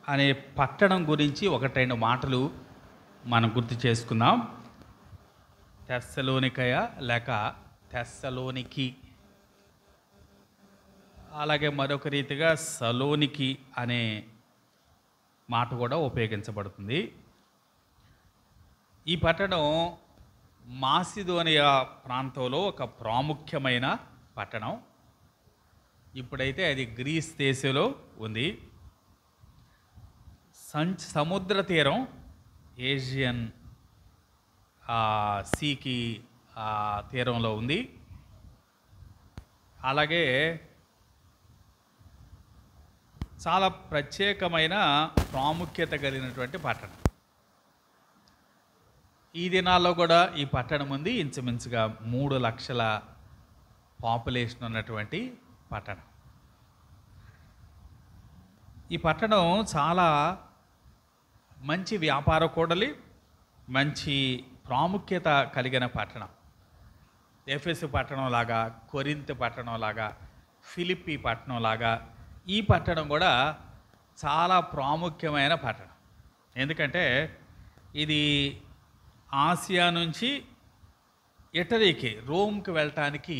అనే పట్టణం గురించి ఒకటి రెండు మాటలు మనం గుర్తు చేసుకుందాం. తెస్సలోనికయ లేక తెస్సలోనికి, అలాగే మరొక రీతిగా సలోనికి అనే మాట కూడా ఉపయోగించబడుతుంది. ఈ పట్టణం మాసిదోనియా ప్రాంతంలో ఒక ప్రాముఖ్యమైన పట్టణం. ఇప్పుడైతే అది గ్రీస్ దేశంలో ఉంది. సముద్ర తీరం ఏషియన్ సీకి తీరంలో ఉంది. అలాగే చాలా ప్రత్యేకమైన ప్రాముఖ్యత కలిగినటువంటి పట్టణం. ఈ దినాల్లో కూడా ఈ పట్టణం ఉంది. ఇంచుమించుగా 3 లక్షల పాపులేషన్ ఉన్నటువంటి పట్టణం. ఈ పట్టణం చాలా మంచి వ్యాపార కూడలి, మంచి ప్రాముఖ్యత కలిగిన పట్టణం. ఎఫెసు పట్టణం లాగా, కొరింథు పట్టణం లాగా, ఫిలిప్పీ పట్టణం లాగా ఈ పట్టణం కూడా చాలా ప్రాముఖ్యమైన పట్టణం. ఎందుకంటే ఇది ఆసియా నుంచి ఇటలీకి, రోమ్కి వెళ్ళటానికి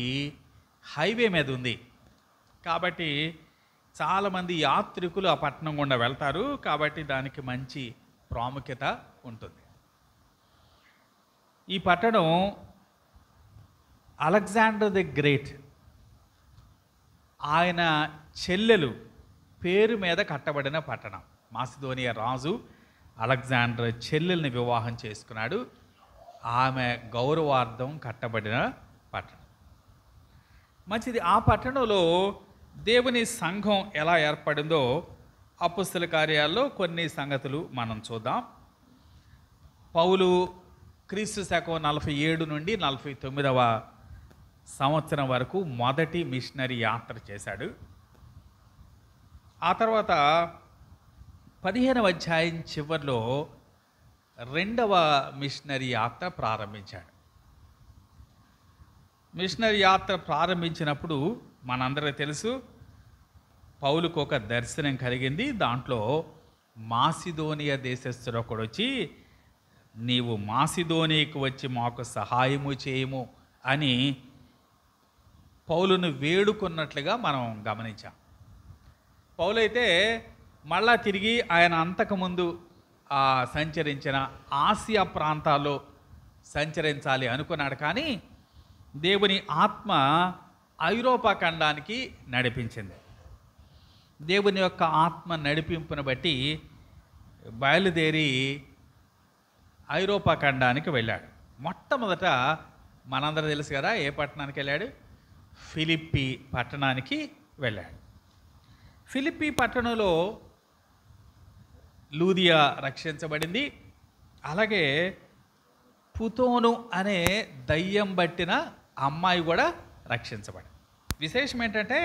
హైవే మీద ఉంది. కాబట్టి చాలామంది యాత్రికులు ఆ పట్టణం గుండా వెళ్తారు. కాబట్టి దానికి మంచి ప్రాముఖ్యత ఉంటుంది. ఈ పట్టణం అలెగ్జాండర్ ది గ్రేట్ ఆయన చెల్లెలు పేరు మీద కట్టబడిన పట్టణం. మాసిదోనియా రాజు అలెగ్జాండర్ చెల్లెల్ని వివాహం చేసుకున్నాడు. ఆమె గౌరవార్థం కట్టబడిన పట్టణం. మంచిది. ఆ పట్టణంలో దేవుని సంఘం ఎలా ఏర్పడిందో అపొస్తలుల కార్యాల్లో కొన్ని సంగతులు మనం చూద్దాం. పౌలు క్రీస్తు శకం 47 నుండి 49వ సంవత్సరం వరకు మొదటి మిషనరీ యాత్ర చేశాడు. ఆ తర్వాత 15వ అధ్యాయం చివరిలో 2వ మిషనరీ యాత్ర ప్రారంభించాడు. మిషనరీ యాత్ర ప్రారంభించినప్పుడు మనందరికీ తెలుసు, పౌలుకు ఒక దర్శనం కలిగింది. దాంట్లో మాసిదోనియా దేశస్థుడు ఒకడు వచ్చి, నీవు మాసిదోనియాకు వచ్చి మాకు సహాయము చేయము అని పౌలును వేడుకున్నట్లుగా మనం గమనించాం. పౌలైతే మళ్ళా తిరిగి ఆయన అంతకుముందు సంచరించిన ఆసియా ప్రాంతాల్లో సంచరించాలి అనుకున్నాడు. కానీ దేవుని ఆత్మ ఐరోపా ఖండానికి నడిపించింది. దేవుని యొక్క ఆత్మ నడిపింపును బట్టి బయలుదేరి ఐరోపా ఖండానికి వెళ్ళాడు. మొట్టమొదట మనందరూ తెలుసు కదా ఏ పట్టణానికి వెళ్ళాడు? ఫిలిప్పీ పట్టణానికి వెళ్ళాడు. ఫిలిప్పీ పట్టణంలో లూదియా రక్షించబడింది. అలాగే పుతోను అనే దయ్యం బట్టిన అమ్మాయి కూడా రక్షించబడింది. విశేషం ఏంటంటే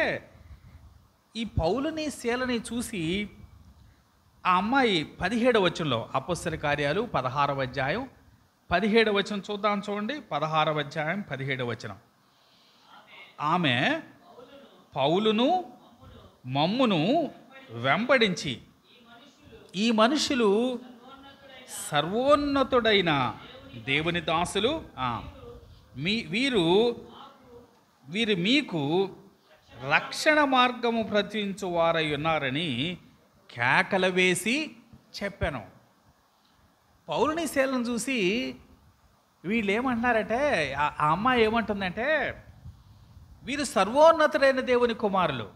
ఈ పౌలుని శీలని చూసి ఆ అమ్మాయి 17వ వచనంలో, అపొస్తలుల కార్యాలు 16వ అధ్యాయం 17వ వచనం చూద్దాం. చూడండి, 16వ అధ్యాయం 17వ వచనం. ఆమె పౌలును మమ్మును వెంబడించి, ఈ మనుషులు సర్వోన్నతుడైన దేవుని దాసులు, వీరు మీకు రక్షణ మార్గము ప్రచురించు వారై ఉన్నారని కేకలు వేసి చెప్పాను. పౌలుని శీలను చూసి వీళ్ళు ఏమంటున్నారంటే, ఆ అమ్మాయి ఏమంటుందంటే, వీరు సర్వోన్నతుడైన దేవుని కుమారులు,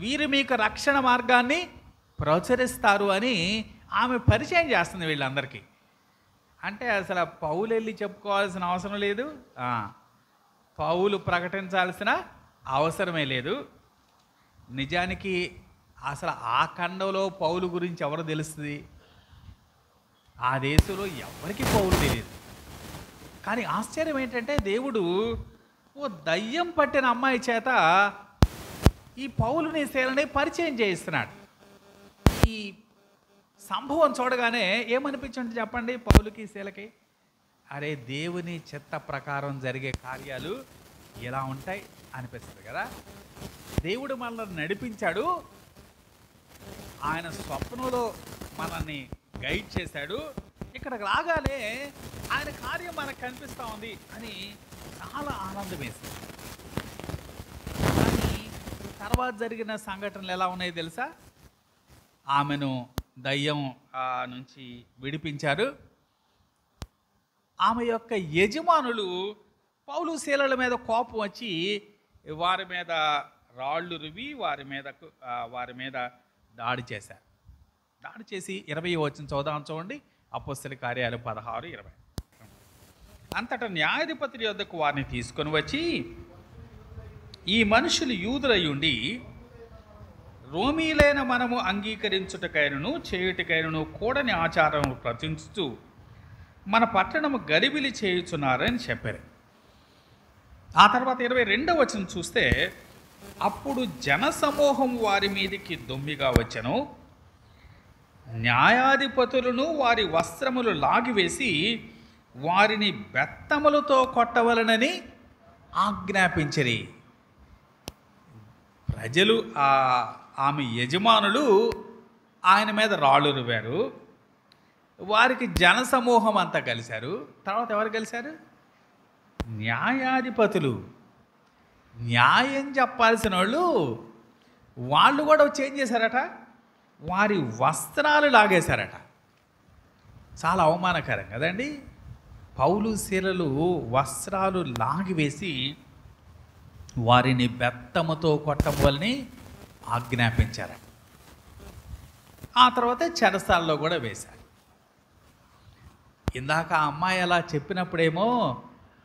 వీరు మీకు రక్షణ మార్గాన్ని ప్రచురిస్తారు అని ఆమె పరిచయం చేస్తుంది వీళ్ళందరికీ. అంటే అసలు పౌలు వెళ్ళి చెప్పుకోవాల్సిన అవసరం లేదు, పౌలు ప్రకటించాల్సిన అవసరమే లేదు. నిజానికి అసలు ఆ ఖండంలో పౌలు గురించి ఎవరు తెలుస్తుంది? ఆ దేశంలో ఎవరికి పౌలు తెలియదు. కానీ ఆశ్చర్యం ఏంటంటే దేవుడు ఓ దయ్యం పట్టిన అమ్మాయి చేత ఈ పౌలుని శీలని పరిచయం చేయిస్తున్నాడు. ఈ సంభవం చూడగానే ఏమనిపించండి చెప్పండి పౌలుకి శీలకి? అరే, దేవుని చిత్త ప్రకారం జరిగే కార్యాలు ఎలా ఉంటాయి అనిపిస్తుంది కదా. దేవుడు మనల్ని నడిపించాడు, ఆయన స్వప్నంలో మనల్ని గైడ్ చేశాడు, ఇక్కడికి రాగానే ఆయన కార్యం మనకు కనిపిస్తూ ఉంది అని చాలా ఆనందం వేసింది. కానీ తర్వాత జరిగిన సంఘటనలు ఎలా ఉన్నాయో తెలుసా? ఆమెను దయ్యం నుంచి విడిపించారు. ఆమె యొక్క యజమానులు పౌలు శీలల మీద కోపం వచ్చి వారి మీద రాళ్ళు రువి వారి మీద దాడి చేశారు. దాడి చేసి 20 వచనం చూడండి. అపోస్తల కార్యాలు 16:20. అంతటా న్యాయాధిపతి యొద్దకు వారిని తీసుకొని వచ్చి, ఈ మనుషులు యూదులయ్యుండి రోమీలైన మనము అంగీకరించుటకైనను చేయుటకైనను కూడని ఆచారం ప్రచురిస్తూ మన పట్టణము గలిబిలి చేయుచున్నారని చెప్పారు. ఆ తర్వాత 22వ వచనం చూస్తే, అప్పుడు జనసమూహం వారి మీదికి దొమ్మిగా వచ్చెను. న్యాయాధిపతులను వారి వస్త్రములు లాగివేసి వారిని బెత్తములతో కొట్టవలనని ఆజ్ఞాపించిరి. ప్రజలు ఆమె యజమానులు ఆయన మీద రాళ్ళు రువారు. వారికి జనసమూహం అంతా కలిశారు. తర్వాత ఎవరు కలిశారు? న్యాయాధిపతులు. న్యాయం చెప్పాల్సిన వాళ్ళు కూడా వచ్చి ఏం చేశారట? వారి వస్త్రాలు లాగేశారట. చాలా అవమానకరం కదండి. పౌలు శీలలు వస్త్రాలు లాగివేసి వారిని బెత్తముతో కొట్టవలని ఆజ్ఞాపించారట. ఆ తర్వాత చెరసాల్లో కూడా వేశారు. ఇందాక ఆ అమ్మాయి అలా చెప్పినప్పుడేమో,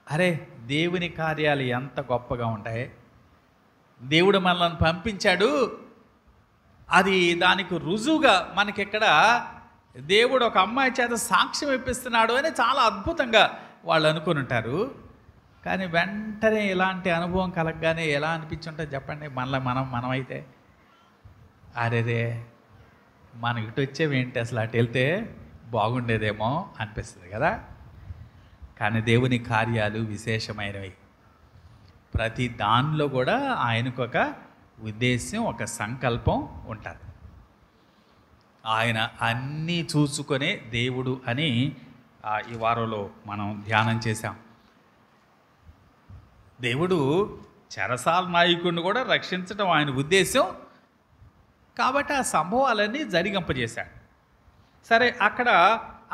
అరే దేవుని కార్యాలు ఎంత గొప్పగా ఉంటాయి, దేవుడు మనల్ని పంపించాడు, అది దానికి రుజువుగా మనకిక్కడ దేవుడు ఒక అమ్మాయి చేత సాక్ష్యం ఇప్పిస్తున్నాడు అని చాలా అద్భుతంగా వాళ్ళు అనుకుని ఉంటారు. కానీ వెంటనే ఇలాంటి అనుభవం కలగగానే ఎలా అనిపించుంటుంది చెప్పండి? మనమైతే అరేరే మన ఇటు వచ్చేవేంటి, అసలు అటు వెళ్తే బాగుండేదేమో అనిపిస్తుంది కదా. కానీ దేవుని కార్యాలు విశేషమైనవి. ప్రతి దానిలో కూడా ఆయనకు ఒక ఉద్దేశం, ఒక సంకల్పం ఉంటుంది. ఆయన అన్నీ చూసుకునే దేవుడు అని ఈ వారంలో మనం ధ్యానం చేశాం. దేవుడు చెరసాల నాయకుడిని కూడా రక్షించడం ఆయన ఉద్దేశం. కాబట్టి ఆ సంభవాలన్నీ జరిగింపజేశాడు. సరే, అక్కడ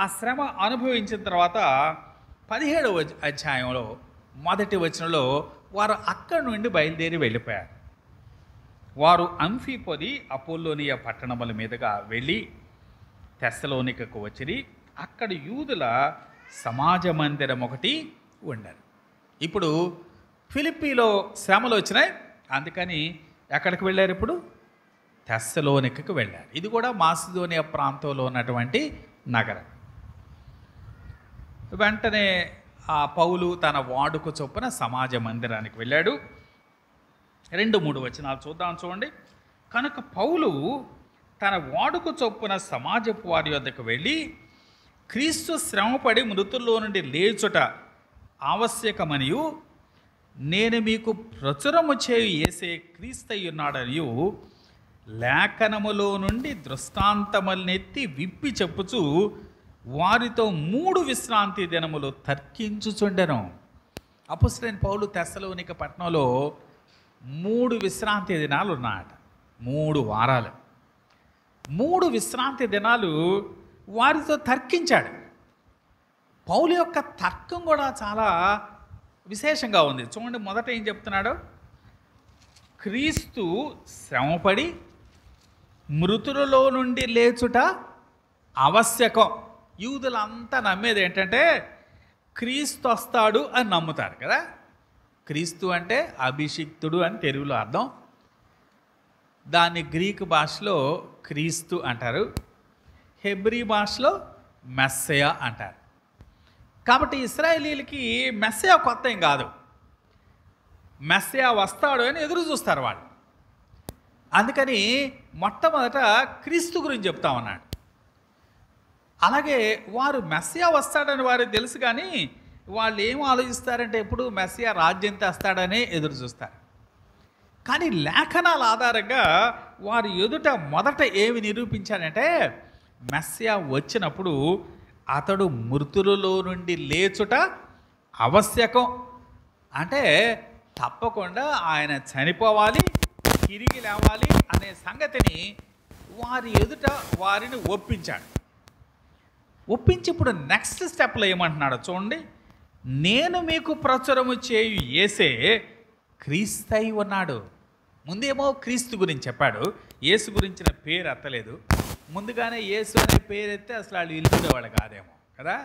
ఆ శ్రమ అనుభవించిన తర్వాత 17వ అధ్యాయంలో 1వ వచనంలో వారు అక్కడి నుండి బయలుదేరి వెళ్ళిపోయారు. వారు అంఫిపొలి అపోల్లోనియ పట్టణముల మీదుగా వెళ్ళి తెస్సలోనికకు వచ్చిరి. అక్కడ యూదుల సమాజ మందిరం ఒకటి ఉండారు. ఇప్పుడు ఫిలిప్పీలో శ్రమలు వచ్చినాయి, అందుకని ఎక్కడికి వెళ్ళారు? ఇప్పుడు తెస్సలోనికకు వెళ్ళారు. ఇది కూడా మాసిదోనియా ప్రాంతంలో ఉన్నటువంటి నగరం. వెంటనే ఆ పౌలు తన వాడుక చొప్పున సమాజ మందిరానికి వెళ్ళాడు. 2-3 వచనాలు చూడండి. కనుక పౌలు తన వాడుక చొప్పున సమాజపు వారి వద్దకు వెళ్ళి, క్రీస్తు శ్రమపడి మృతుల్లో నుండి లేచుట ఆవశ్యకమనియు నేను మీకు ప్రచురము చేయు యేసే క్రీస్తయ్యున్నాడనియు లేఖనములో నుండి దృష్టాంతములనెత్తి విప్పి చెప్పుచు వారితో 3 విశ్రాంతి దినములు తర్కించుచుండెను. అపోస్తలుడైన పౌలు తెస్సలోనిక పట్టణంలో 3 విశ్రాంతి దినాలు ఉన్నాయట. 3 వారాలు, 3 విశ్రాంతి దినాలు వారితో తర్కించాడు. పౌలు యొక్క తర్కం కూడా చాలా విశేషంగా ఉంది. చూడండి, మొదట ఏం చెప్తున్నాడు? క్రీస్తు శ్రమపడి మృతులలో నుండి లేచుట ఆవశ్యకం. యూదులంతా నమ్మేది ఏంటంటే క్రీస్తు వస్తాడు అని నమ్ముతారు కదా. క్రీస్తు అంటే అభిషిక్తుడు అని తెలుగులో అర్థం. దాన్ని గ్రీకు భాషలో క్రీస్తు అంటారు, హెబ్రీ భాషలో మెస్సయా అంటారు. కాబట్టి ఇశ్రాయేలీలకి మెస్సయా కొత్త ఏం కాదు. మెస్సయా వస్తాడు అని ఎదురు చూస్తారు వాళ్ళు. అందుకని మొట్టమొదట క్రీస్తు గురించి చెప్తామన్నాడు. అలాగే వారు మెస్సయా వస్తాడని వారికి తెలుసు, కానీ వాళ్ళు ఏం ఆలోచిస్తారంటే ఎప్పుడు మెస్సయా రాజ్యం తెస్తాడని ఎదురు చూస్తారు. కానీ లేఖనాల ఆధారంగా వారి ఎదుట మొదట ఏమి నిరూపించాడంటే మెస్సియా వచ్చినప్పుడు అతడు మృతులలో నుండి లేచుట ఆవశ్యకం. అంటే తప్పకుండా ఆయన చనిపోవాలి, తిరిగి లేవాలి అనే సంగతిని వారి ఎదుట వారిని ఒప్పించాడు. ఒప్పించి ఇప్పుడు నెక్స్ట్ స్టెప్లో ఏమంటున్నాడో చూడండి. నేను మీకు ప్రచురము చేయు యేసే క్రీస్తై ఉన్నాడు. ముందేమో క్రీస్తు గురించి చెప్పాడు, యేసు గురించిన పేరు ఎత్తలేదు. ముందుగానే యేసు అనే పేరు ఎత్తే అసలు వాళ్ళు ఇల్లుండేవాళ్ళు కాదేమో కదా.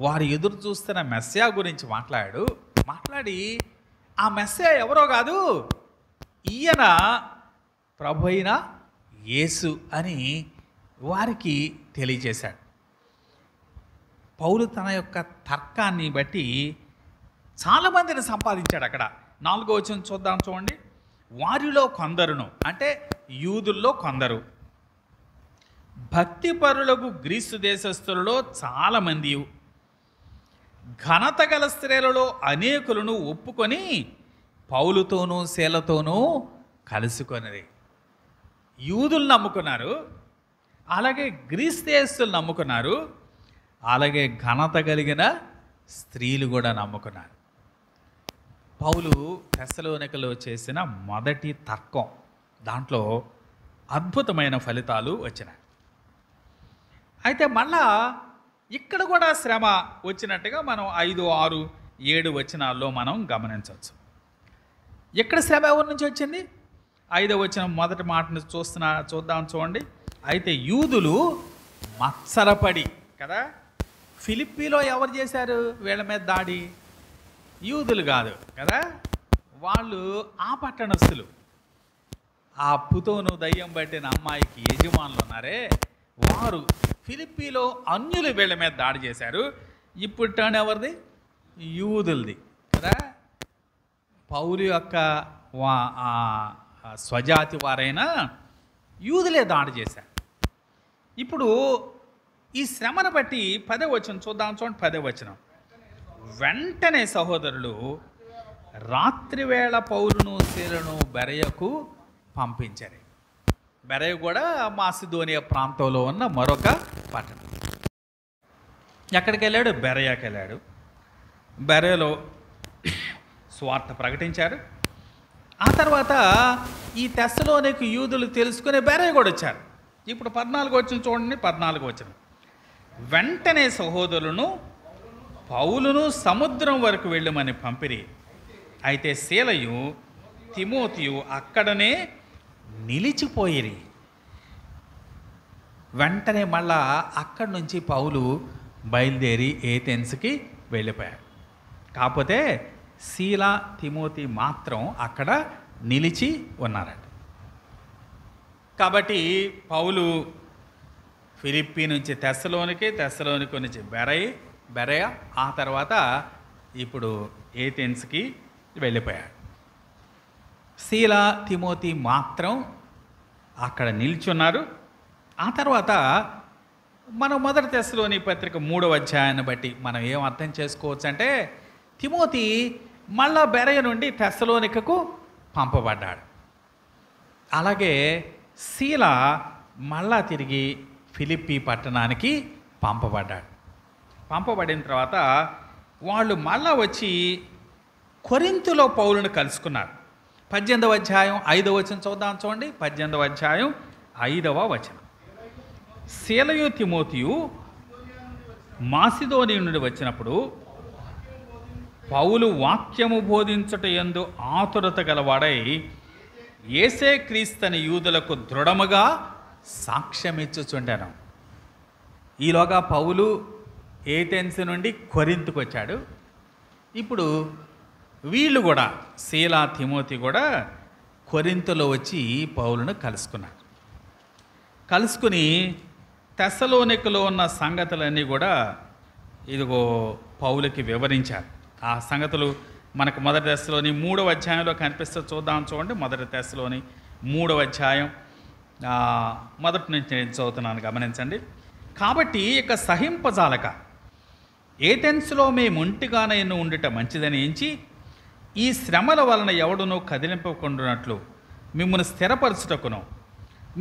వారు ఎదురు చూస్తున్న మెస్సియా గురించి మాట్లాడి ఆ మెస్సియా ఎవరో కాదు, ఈయన ప్రభు అయిన యేసు అని వారికి తెలియజేశాడు. పౌలు తన యొక్క తర్కాన్ని బట్టి చాలామందిని సంపాదించాడు. అక్కడ 4వ వచనం చూద్దాం చూడండి. వారిలో కొందరును, అంటే యూదుల్లో కొందరు, భక్తిపరులకు గ్రీసు దేశస్థులలో చాలామంది, ఘనత గల స్త్రీలలో అనేకులను ఒప్పుకొని పౌలుతోనూ శీలతోనూ కలుసుకొనిరి. యూదులు నమ్ముకున్నారు, అలాగే గ్రీస్ దేశస్తులు నమ్ముకున్నారు, అలాగే ఘనత కలిగిన స్త్రీలు కూడా నమ్ముకున్నారు. పౌలు తెస్సలోనికలో చేసిన మొదటి తర్కం, దాంట్లో అద్భుతమైన ఫలితాలు వచ్చినాయి. అయితే మళ్ళా ఇక్కడ కూడా శ్రమ వచ్చినట్టుగా మనం 5, 6, 7 వచనాల్లో మనం గమనించవచ్చు. ఎక్కడ శ్రమ ఎవరి నుంచి వచ్చింది? 5వ వచనం మొదటి మాటను చూద్దాం చూడండి. అయితే యూదులు మత్సరపడి కదా. ఫిలిప్పీలో ఎవరు చేశారు వీళ్ళ మీద దాడి? యూదులు కాదు కదా, వాళ్ళు ఆ పట్టణస్థులు. ఆ పుతోను దయ్యం పట్టిన అమ్మాయికి యజమానులు ఉన్నారే, వారు ఫిలిప్పీలో అన్యులు వీళ్ళ మీద దాడి చేశారు. ఇప్పుడు టర్న్ ఎవరిది? యూదులది కదా. పౌలు యొక్క స్వజాతి వారైన యూదులే దాడి చేశారు. ఇప్పుడు ఈ శ్రమను బట్టి 10వ వచనం చూద్దాం చూడండి. 10వ వచనం, వెంటనే సహోదరులు రాత్రివేళ పౌలును శీలను బెరయకు పంపించారు. బెరయ కూడా మాసిదోనియా ప్రాంతంలో ఉన్న మరొక పట్టణం. ఎక్కడికి వెళ్ళాడు? బెరయాకి వెళ్ళాడు. బెరయలో స్వార్థ ప్రకటించారు. ఆ తర్వాత ఈ తెస్సలోనికి యూదులు తెలుసుకునే బెరయ కూడా వచ్చారు. ఇప్పుడు 14వ వచనం చూడండి. 14వ వచనం, వెంటనే సహోదరులను పౌలును సముద్రం వరకు వెళ్ళమని పంపిరి. అయితే శీలయు తిమోతియు అక్కడనే నిలిచిపోయిరి. వెంటనే మళ్ళా అక్కడి నుంచి పౌలు బయలుదేరి ఏథెన్స్కి వెళ్ళిపోయాడు. కాకపోతే శీల, తిమోతి మాత్రం అక్కడ నిలిచి ఉన్నారట. కాబట్టి పౌలు ఫిలిప్పీ నుంచి తెస్సలోనికి నుంచి బెరయ, ఆ తర్వాత ఇప్పుడు ఏథెన్స్కి వెళ్ళిపోయాడు. శీల, తిమోతి మాత్రం అక్కడ నిల్చున్నారు. ఆ తర్వాత మనం మొదటి తెస్సలోని పత్రిక 3వ అధ్యాయాన్ని బట్టి మనం ఏం అర్థం చేసుకోవచ్చు అంటే, తిమోతి మళ్ళా బెరయ నుండి తెస్సలోనికకు పంపబడ్డాడు. అలాగే శీల మళ్ళా తిరిగి ఫిలిప్పీ పట్టణానికి పంపబడ్డాడు. పంపబడిన తర్వాత వాళ్ళు మళ్ళా వచ్చి కొరింథులో పౌలును కలుసుకున్నారు. 18వ అధ్యాయం 5వ వచనం చూద్దాం చూడండి. 18వ అధ్యాయం 5వ వచనం, శీలయు తిమోతియు మాసిదోనియ నుండి వచ్చినప్పుడు పౌలు వాక్యము బోధించుట యందు ఆతురత గలవాడై యేసే క్రీస్తని యూదులకు దృఢముగా సాక్ష్యమిచ్చుచుండెను. ఈలోగా పౌలు ఏథెన్స్ నుండి కొరింథుకు వచ్చాడు. ఇప్పుడు వీళ్ళు కూడా శీల, తిమోతి కూడా కొరింథులో వచ్చి పౌలును కలుసుకున్నారు. కలుసుకుని తెస్సలోనికలో ఉన్న సంగతులన్నీ కూడా ఇదిగో పౌలుకి వివరించారు. ఆ సంగతులు మనకు మొదటి తెస్సలోని 3వ అధ్యాయంలో కనిపిస్తూ చూద్దాం చూడండి. మొదటి తెస్సలోని 3వ అధ్యాయం మొదటి నుంచి నేను చదువుతున్నాను, గమనించండి. కాబట్టి ఇక సహింపజాలక ఏథెన్స్లో మేము ఒంటిగానే ఉండుట మంచిదని ఎంచి ఈ శ్రమల వలన ఎవడునూ కదిలింపకుండునట్లు మిమ్మల్ని స్థిరపరచుటకును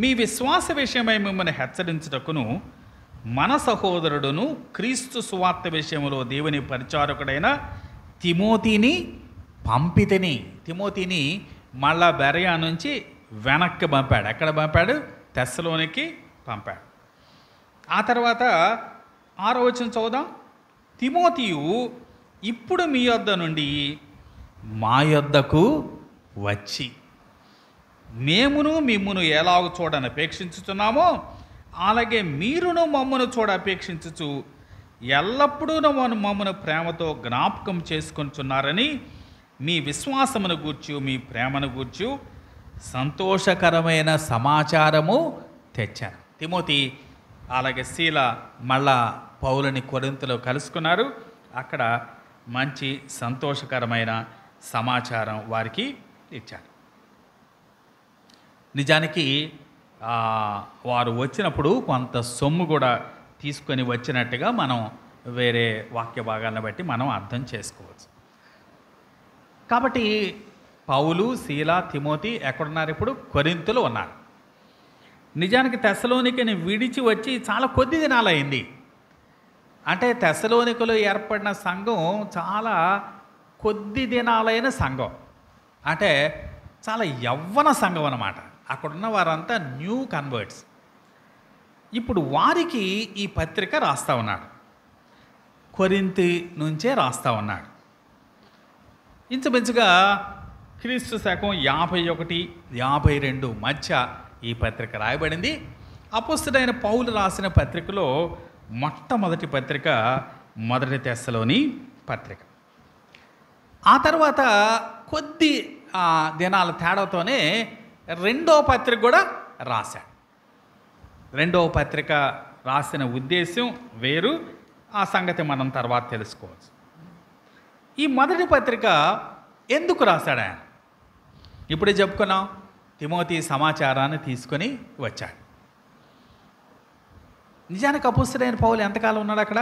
మీ విశ్వాస విషయమై మిమ్మల్ని హెచ్చరించుటకును మన సహోదరుడును క్రీస్తు సువార్త విషయంలో దేవుని పరిచారకుడైన తిమోతిని పంపితిని. తిమోతిని మళ్ళా బెరయా నుంచి వెనక్కి పంపాడు. ఎక్కడ పంపాడు? తెస్సలోనికి పంపాడు. ఆ తర్వాత 6వ వచనం చదువుదాం. తిమోతియు ఇప్పుడు మీ యొద్ద నుండి మా యొద్దకు వచ్చి మేమును మిమ్మును ఎలాగ చూడని అపేక్షించుతున్నామో అలాగే మీరును మమ్మను చూడ అపేక్షించుచు ఎల్లప్పుడూ మమ్మను ప్రేమతో జ్ఞాపకం చేసుకుంటున్నారని మీ విశ్వాసమును గూర్చి మీ ప్రేమను గూర్చి సంతోషకరమైన సమాచారము తెచ్చారు. తిమోతి అలాగే శీల మళ్ళా పౌలుని కొరింథీలో కలుసుకున్నారు. అక్కడ మంచి సంతోషకరమైన సమాచారం వారికి ఇచ్చారు. నిజానికి వారు వచ్చినప్పుడు కొంత సొమ్ము కూడా తీసుకొని వచ్చినట్టుగా మనం వేరే వాక్య భాగాలను బట్టి మనం అర్థం చేసుకోవచ్చు. కాబట్టి పౌలు, శీల, తిమోతి ఎక్కడున్నారు? ఇప్పుడు కొరింథీలో ఉన్నారు. నిజానికి తెస్సలోనికని విడిచి వచ్చి చాలా కొద్ది దినాలైంది. అంటే తెస్సలోనికలో ఏర్పడిన సంఘం చాలా కొద్ది దినాలైన సంఘం, అంటే చాలా యవ్వన సంఘం అన్నమాట. అక్కడున్న వారంతా న్యూ కన్వర్ట్స్. ఇప్పుడు వారికి ఈ పత్రిక రాస్తూ ఉన్నాడు. కొరింథీ నుంచే రాస్తూ ఉన్నాడు. ఇంచుమించుగా క్రీస్తు శకం 51, 52 మధ్య ఈ పత్రిక రాయబడింది. అపోస్తలుడైన పౌలు రాసిన పత్రికలో మొట్టమొదటి పత్రిక మొదటి తెస్సలోని పత్రిక. ఆ తర్వాత కొద్ది దినాల తేడాతోనే రెండో పత్రిక కూడా రాశాడు. రెండవ పత్రిక రాసిన ఉద్దేశం వేరు, ఆ సంగతి మనం తర్వాత తెలుసుకోవచ్చు. ఈ మొదటి పత్రిక ఎందుకు రాశాడు ఆయన? ఇప్పుడే చెప్పుకున్నాం, తిమోతి సమాచారాన్ని తీసుకొని వచ్చాడు. నిజానికి అపోస్తలుడైన పౌలు ఎంతకాలం ఉన్నాడు అక్కడ?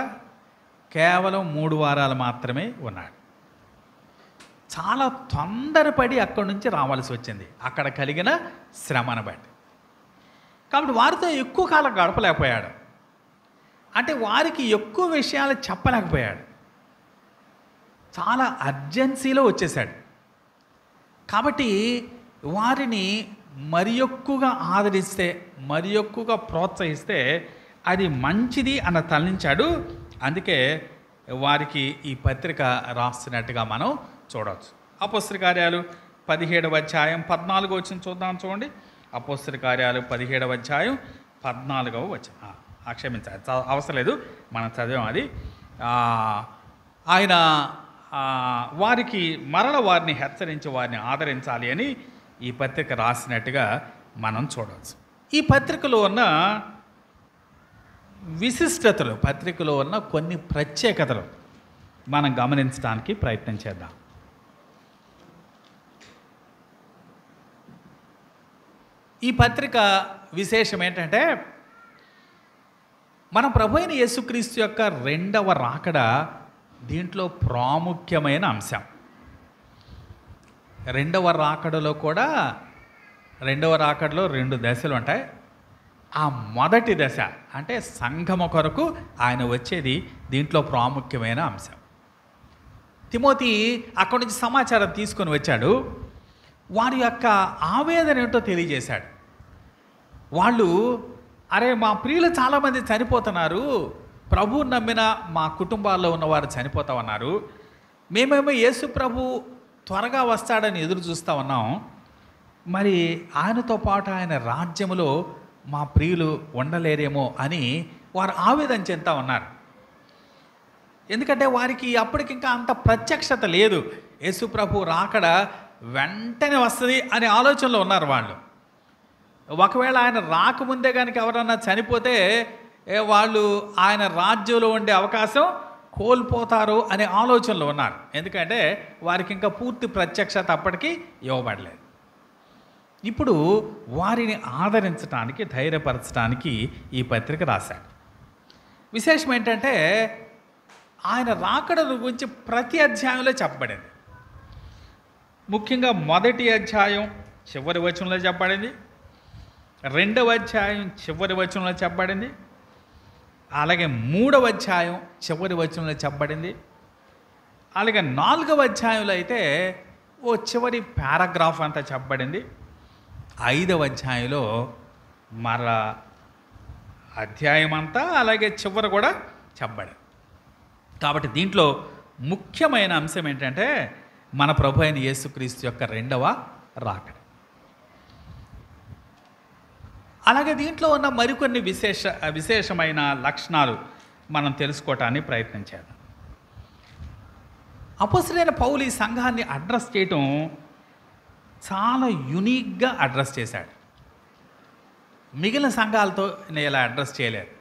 కేవలం 3 వారాలు మాత్రమే ఉన్నాడు. చాలా తొందరపడి అక్కడి నుంచి రావాల్సి వచ్చింది, అక్కడ కలిగిన శ్రమను బట్టి. కాబట్టి వారితో ఎక్కువ కాలం గడపలేకపోయాడు. అంటే వారికి ఎక్కువ విషయాలు చెప్పలేకపోయాడు. చాలా అర్జెన్సీలో వచ్చేసాడు. కాబట్టి వారిని మరి ఎక్కువగా ఆదరిస్తే, మరి ఎక్కువగా ప్రోత్సహిస్తే అది మంచిది అన్న తలంచాడు. అందుకే వారికి ఈ పత్రిక రాస్తున్నట్టుగా మనం చూడవచ్చు. అపోస్తల కార్యాలు 17వ అధ్యాయం 14వ వచనం చూద్దాం. చూడండి, అపోస్తల కార్యాలు 17వ అధ్యాయం 14వ వచనం. క్షమించాలి, అవసరం లేదు, మనం చదివాం అది. ఆయన వారికి వారిని హెచ్చరించి వారిని ఆదరించాలి అని ఈ పత్రిక రాసినట్టుగా మనం చూడవచ్చు. ఈ పత్రికలో ఉన్న విశిష్టతలు, పత్రికలో ఉన్న కొన్ని ప్రత్యేకతలు మనం గమనించడానికి ప్రయత్నం చేద్దాం. ఈ పత్రిక విశేషం ఏంటంటే, మన ప్రభు అయిన యేసుక్రీస్తు యొక్క రెండవ రాకడ దీంట్లో ప్రాముఖ్యమైన అంశం. రెండవ రాకడలో కూడా, రెండవ రాకడలో 2 దశలు ఉంటాయి. ఆ మొదటి దశ అంటే సంఘము కొరకు ఆయన వచ్చేది దీంట్లో ప్రాముఖ్యమైన అంశం. తిమోతి అక్కడి నుంచి సమాచారం తీసుకొని వచ్చాడు. వారి యొక్క ఆవేదన ఏంటో తెలియజేశాడు. వాళ్ళు, అరే మా ప్రియులు చాలామంది చనిపోతున్నారు, ప్రభువు నమ్మిన మా కుటుంబాల్లో ఉన్నవారు చనిపోతా ఉన్నారు, మేమేమో యేసు ప్రభు త్వరగా వస్తాడని ఎదురు చూస్తూ ఉన్నాం, మరి ఆయనతో పాటు ఆయన రాజ్యములో మా ప్రియులు ఉండలేరేమో అని వారు ఆవేదన చెందుతూ ఉన్నారు. ఎందుకంటే వారికి అప్పటికింకా అంత ప్రత్యక్షత లేదు. యేసు ప్రభు రాకడ వెంటనే వస్తుంది అనే ఆలోచనలో ఉన్నారు వాళ్ళు. ఒకవేళ ఆయన రాకముందే కనుక ఎవరన్నా చనిపోతే వాళ్ళు ఆయన రాజ్యంలో ఉండే అవకాశం కోల్పోతారు అనే ఆలోచనలో ఉన్నారు. ఎందుకంటే వారికి ఇంకా పూర్తి ప్రత్యక్షత అప్పటికి ఇవ్వబడలేదు. ఇప్పుడు వారిని ఆదరించడానికి, ధైర్యపరచడానికి ఈ పత్రిక రాశాడు. విశేషం ఏంటంటే, ఆయన రాకడ గురించి ప్రతి అధ్యాయంలో చెప్పబడింది. ముఖ్యంగా మొదటి అధ్యాయం చివరి వచనంలో చెప్పబడింది, రెండవ అధ్యాయం చివరి వచనంలో చెప్పబడింది, అలాగే మూడవ అధ్యాయం చివరి వచనంలో చెప్పబడింది, అలాగే నాలుగవ అధ్యాయంలో అయితే ఓ చివరి పారాగ్రాఫ్ అంతా చెప్పబడింది, ఐదవ అధ్యాయంలో మరలా అధ్యాయం అంతా అలాగే చివరి కూడా చెప్పబడింది. కాబట్టి దీంట్లో ముఖ్యమైన అంశం ఏంటంటే మన ప్రభు అయిన యేసుక్రీస్తు యొక్క రెండవ రాకడ. అలాగే దీంట్లో ఉన్న మరికొన్ని విశేషమైన లక్షణాలు మనం తెలుసుకోవటానికి ప్రయత్నం చేద్దాం. అపోస్తలుడైన పౌలు ఈ సంఘాన్ని అడ్రస్ చేయటం చాలా యునిక్గా అడ్రస్ చేశాడు. మిగిలిన సంఘాలతో నేను ఇలా అడ్రస్ చేయలేదు.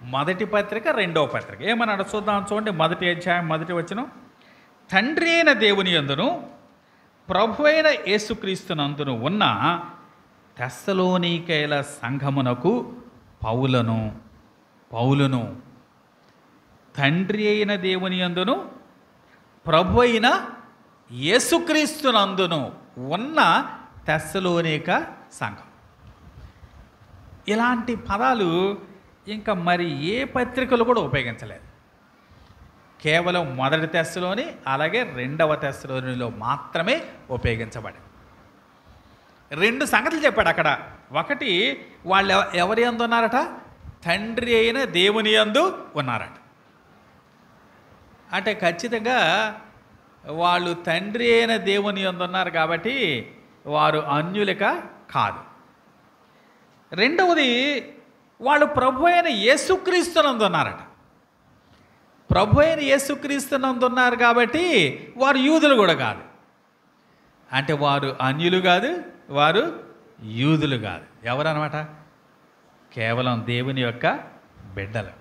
మొదటి పత్రిక, రెండవ పత్రిక ఏమన్నాడు చూద్దాం. చూడండి, మొదటి అధ్యాయం మొదటి వచనం. తండ్రి అయిన దేవుని యందును ప్రభు అయిన యేసుక్రీస్తునందును ఉన్న తెస్సలోనికైల సంఘమునకు పౌలును తండ్రి అయిన దేవుని యందును ప్రభు అయిన యేసుక్రీస్తునందును ఉన్న తెస్సలోనిక సంఘం. ఇలాంటి పదాలు ఇంకా మరి ఏ పత్రికలు కూడా ఉపయోగించలేదు. కేవలం మొదటి తెస్సలోని అలాగే రెండవ తెస్సలోనిలో మాత్రమే ఉపయోగించబడింది. రెండు సంగతులు చెప్పాడు అక్కడ. ఒకటి, వాళ్ళు ఎవరి యందు ఉన్నారట? తండ్రి అయిన దేవుని యందు ఉన్నారట. అంటే ఖచ్చితంగా వాళ్ళు తండ్రి అయిన దేవుని యందు ఉన్నారు కాబట్టి వారు అన్యులక కాదు. రెండవది, వాళ్ళు ప్రభు అయిన యేసుక్రీస్తునందు ఉన్నారట. ప్రభు అయిన యేసుక్రీస్తునందు ఉన్నారు కాబట్టి వారు యూదులు కూడా కాదు. అంటే వారు అన్యులు కాదు, వారు యూదులు కాదు. ఎవరన్నమాట? కేవలం దేవుని యొక్క బిడ్డలు.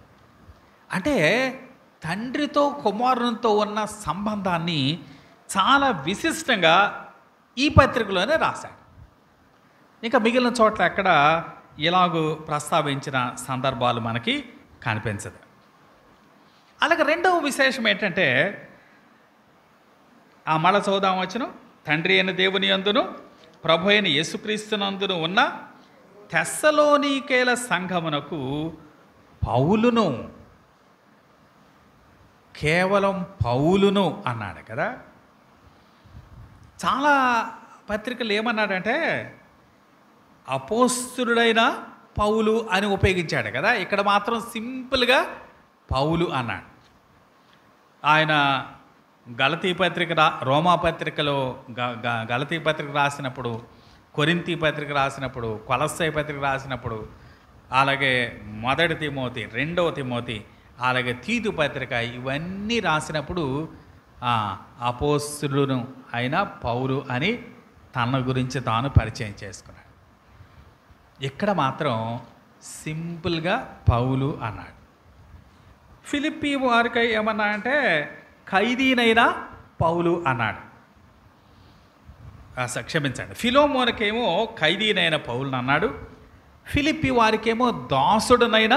అంటే తండ్రితో కుమారునితో ఉన్న సంబంధాన్ని చాలా విశిష్టంగా ఈ పత్రికలోనే రాశాడు. ఇంకా మిగిలిన చోట్ల ఎక్కడ ఇలాగూ ప్రస్తావించిన సందర్భాలు మనకి కనిపించదు. అలాగే రెండవ విశేషం ఏంటంటే, ఆ మళ్ళా చదువుదాం వచ్చును. తండ్రి అయిన దేవుని యందును ప్రభు అయిన యేసుక్రీస్తునందును ఉన్న తెస్సలోనికేల సంఘమునకు పౌలును, కేవలం పౌలును అన్నాడు కదా. చాలా పత్రికలు ఏమన్నాడంటే అపోస్తలుడైన పౌలు అని ఉపయోగించాడు కదా. ఇక్కడ మాత్రం సింపుల్గా పౌలు అన్నాడు. ఆయన గలతీ పత్రిక రోమా పత్రికలో గలతీ పత్రిక రాసినప్పుడు, కొరింథీ పత్రిక రాసినప్పుడు, కొలస్సై పత్రిక రాసినప్పుడు, అలాగే మొదటి తిమోతి, రెండవ తిమోతి, అలాగే తీతు పత్రిక ఇవన్నీ రాసినప్పుడు అపోస్తలుడు అయిన పౌలు అని తన గురించి తాను పరిచయం చేసుకున్నాడు. ఇక్కడ మాత్రం సింపుల్గా పౌలు అన్నాడు. ఫిలిప్పీ వారికి ఏమన్నా అంటే ఖైదీనైన పౌలు అన్నాడు. క్షమించండి, ఫిలోమోనకేమో ఖైదీనైన పౌలు అన్నాడు. ఫిలిప్పీ వారికేమో దాసుడునైన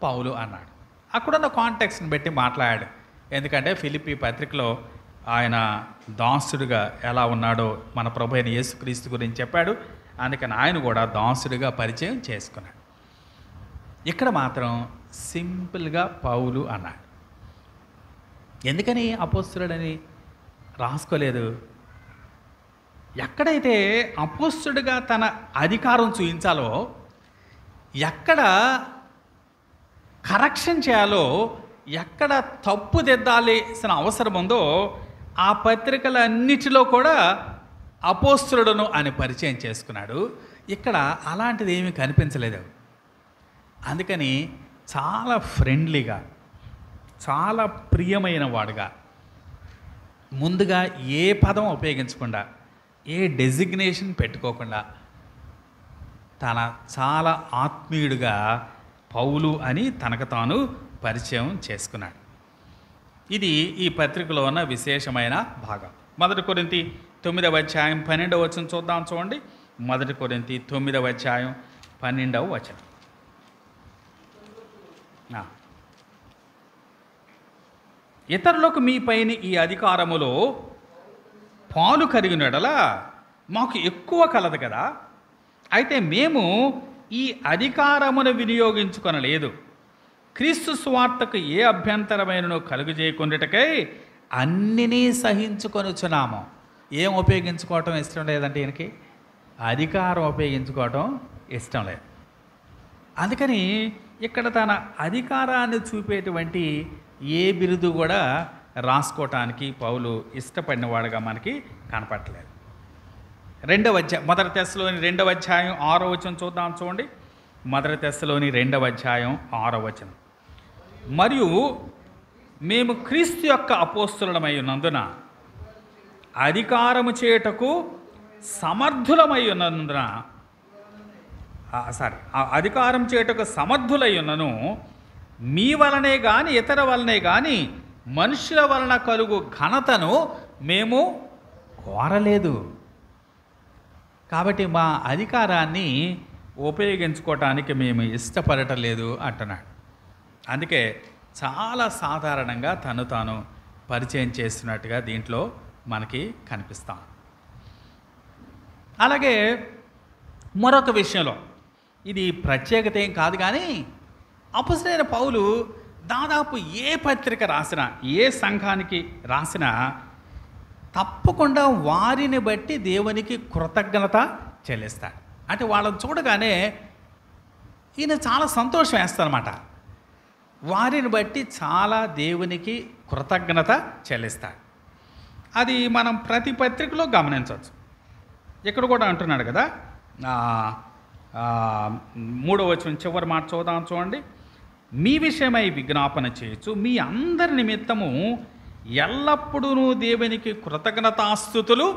పౌలు అన్నాడు. అక్కడున్న కాంటెక్స్ని బట్టి మాట్లాడాడు. ఎందుకంటే ఫిలిప్పీ పత్రికలో ఆయన దాసుడుగా ఎలా ఉన్నాడో మన ప్రభు అయిన యేసుక్రీస్తు గురించి చెప్పాడు. అందుకని ఆయన కూడా దాసుడిగా పరిచయం చేసుకున్నాడు. ఇక్కడ మాత్రం సింపుల్గా పౌలు అన్నాడు. ఎందుకని అపోస్తలుడని రాసుకోలేదు? ఎక్కడైతే అపోస్తలుడిగా తన అధికారం చూపించాలో, ఎక్కడ కరెక్షన్ చేయాలో, ఎక్కడ తప్పు దిద్దాల్సిన అవసరం ఉందో ఆ పత్రికలన్నిటిలో కూడా అపోస్తలుడును అని పరిచయం చేసుకున్నాడు. ఇక్కడ అలాంటిది ఏమీ కనిపించలేదు. అందుకని చాలా ఫ్రెండ్లీగా, చాలా ప్రియమైన వాడుగా, ముందుగా ఏ పదం ఉపయోగించకుండా, ఏ డెసిగ్నేషన్ పెట్టుకోకుండా తన చాలా ఆత్మీయుడిగా పౌలు అని తనకు తాను పరిచయం చేసుకున్నాడు. ఇది ఈ పత్రికలో ఉన్న విశేషమైన భాగం. 1 కొరింథీ 9వ అధ్యాయం 12వ వచనం చూద్దాం. చూడండి, 1 కొరింథీ 9వ అధ్యాయం 12వ వచనం. ఇతరులకు మీ పైన ఈ అధికారములో పాలు కరిగిన యెడల మాకు ఎక్కువ కలదు కదా. అయితే మేము ఈ అధికారమును వినియోగించుకొనలేదు. క్రీస్తు సువార్తకు ఏ అభ్యంతరమైనను కలుగజేయకుండాటకై అన్నినీ సహించుకొనుచున్నాము. ఏం ఉపయోగించుకోవటం ఇష్టం లేదంటే ఈయనకి అధికారం ఉపయోగించుకోవటం ఇష్టం లేదు. అందుకని ఇక్కడ తన అధికారాన్ని చూపేటువంటి ఏ బిరుదు కూడా రాసుకోవటానికి పౌలు ఇష్టపడినవాడుగా మనకి కనపడలేదు. మొదటి తెస్సలోని 2వ అధ్యాయం 6వ వచనం చూడండి. మొదటి తెస్సలోని 2వ అధ్యాయం 6వ వచనం. మరియు మేము క్రీస్తు యొక్క అపోస్తలులమై ఉన్నందున అధికారము చేయుటకు సమర్థులమై ఉన్నందున అధికారం చేయుటకు సమర్థులై ఉన్నను మీ వలనే కానీ ఇతర వలనే కానీ మనుషుల వలన కలుగు ఘనతను మేము కోరలేదు. కాబట్టి మా అధికారాన్ని ఉపయోగించుకోవటానికి మేము ఇష్టపడటలేదు అంటున్నాడు. అందుకే చాలా సాధారణంగా తను తాను పరిచయం చేస్తున్నట్టుగా దీంట్లో మనకి కనిపిస్తాం. అలాగే మరొక విషయంలో ఇది ప్రత్యేకత ఏం కాదు, కానీ అపొస్తలుడైన పౌలు దాదాపు ఏ పత్రిక రాసినా ఏ సంఘానికి రాసినా తప్పకుండా వారిని బట్టి దేవునికి కృతజ్ఞత చెల్లిస్తాడు. అంటే వాళ్ళని చూడగానే ఈయన చాలా సంతోషం వేస్తారన్నమాట. వారిని బట్టి చాలా దేవునికి కృతజ్ఞత చెల్లిస్తాడు. అది మనం ప్రతి పత్రికలో గమనించవచ్చు. ఇక్కడ కూడా అంటున్నాడు కదా, 3వ వచనం చివరి మాట చూడండి. మీ విషయమై విజ్ఞాపన చేయొచ్చు, మీ అందరి నిమిత్తము ఎల్లప్పుడూ దేవునికి కృతజ్ఞతాస్తుతులు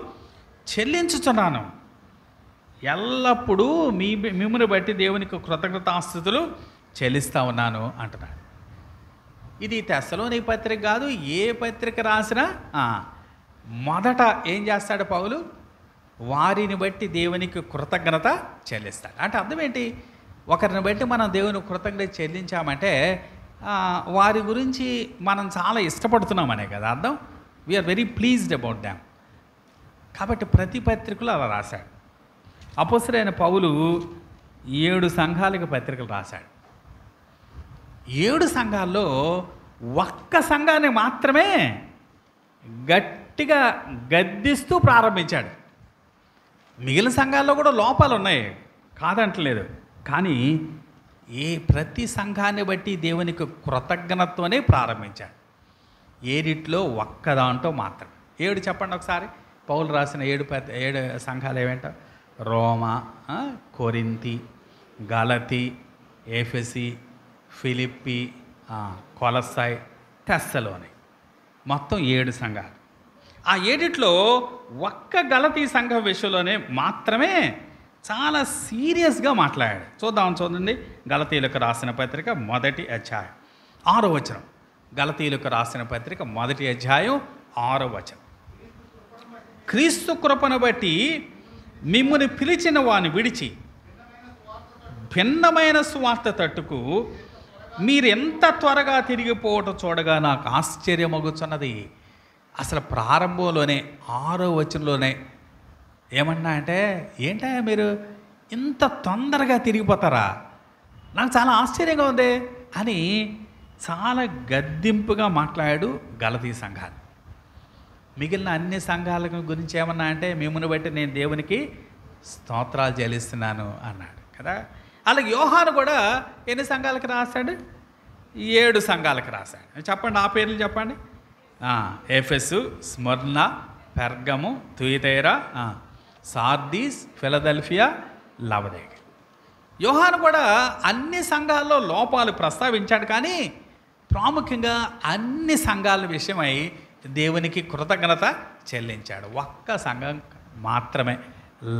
చెల్లించుచున్నాను. ఎల్లప్పుడూ మిమ్మల్ని బట్టి దేవునికి కృతజ్ఞతాస్తుతులు చెల్లిస్తూ ఉన్నాను అంటున్నాడు. ఇది తెస్సలోని పత్రిక కాదు, ఏ పత్రిక రాసినా మొదట ఏం చేస్తాడు పౌలు? వారిని బట్టి దేవునికి కృతజ్ఞత చెల్లిస్తాడు. అంటే అర్థం ఏంటి? ఒకరిని బట్టి మనం దేవునికి కృతజ్ఞత చెల్లించామంటే వారి గురించి మనం చాలా ఇష్టపడుతున్నామనే కదా అర్థం. We are very pleased about them. కాబట్టి ప్రతి పత్రికలో అలా రాశాడు. అపొస్తలుడైన పౌలు 7 సంఘాలకు పత్రికలు రాశాడు. 7 సంఘాల్లో ఒక్క సంఘాన్ని మాత్రమే గట్టిగా గద్దిస్తూ ప్రారంభించాడు. మిగిలిన సంఘాల్లో కూడా లోపాలు ఉన్నాయి, కాదంటలేదు. కానీ ప్రతి సంఘాన్ని బట్టి దేవునికి కృతజ్ఞతతోనే ప్రారంభించాడు. 7 ఒక్క దాంట్లో మాత్రం 7 చెప్పండి ఒకసారి. పౌలు రాసిన 7 సంఘాలు ఏమంట? రోమా, కొరింథీ, గలతీ, ఎఫెసీ, ఫిలిప్పీ, కొలస్సాయి, తెస్సలోని, మొత్తం 7 సంఘాలు. ఆ 7 ఒక్క గలతీ సంఘం విషయంలోనే మాత్రమే చాలా సీరియస్గా మాట్లాడాడు. చూడండి. గలతీయులకు రాసిన పత్రిక 1వ అధ్యాయం 6వ వచనం. గలతీయులకు రాసిన పత్రిక 1వ అధ్యాయం 6వ వచనం. క్రీస్తు కృపను బట్టి మిమ్ముని పిలిచిన వాని విడిచి భిన్నమైన సువార్త తట్టుకు మీరెంత త్వరగా తిరిగిపోవటం చూడగా నాకు ఆశ్చర్యమగుచున్నది. అసలు ప్రారంభంలోనే 6వ వచనంలోనే ఏమన్నా అంటే, ఏంటా మీరు ఇంత తొందరగా తిరిగిపోతారా, నాకు చాలా ఆశ్చర్యంగా ఉంది అని చాలా గద్దింపుగా మాట్లాడాడు గలతీ సంఘాలు. మిగిలిన అన్ని సంఘాల గురించి ఏమన్నా అంటే, మిమ్మల్ని బట్టి నేను దేవునికి స్తోత్రాలు చెల్లిస్తున్నాను అన్నాడు కదా. అలాగే యోహాను కూడా ఎన్ని సంఘాలకు రాశాడు? 7 సంఘాలకు రాశాడు. చెప్పండి, ఆ పేర్లు చెప్పండి. Ephesus, Smyrna, Pergamum, Thyatira, Sardis, Philadelphia, Laodicea. యోహాను కూడా అన్ని సంఘాల్లో లోపాలు ప్రస్తావించాడు, కానీ ప్రాముఖ్యంగా అన్ని సంఘాల విషయమై దేవునికి కృతజ్ఞత చెల్లించాడు. ఒక్క సంఘం మాత్రమే,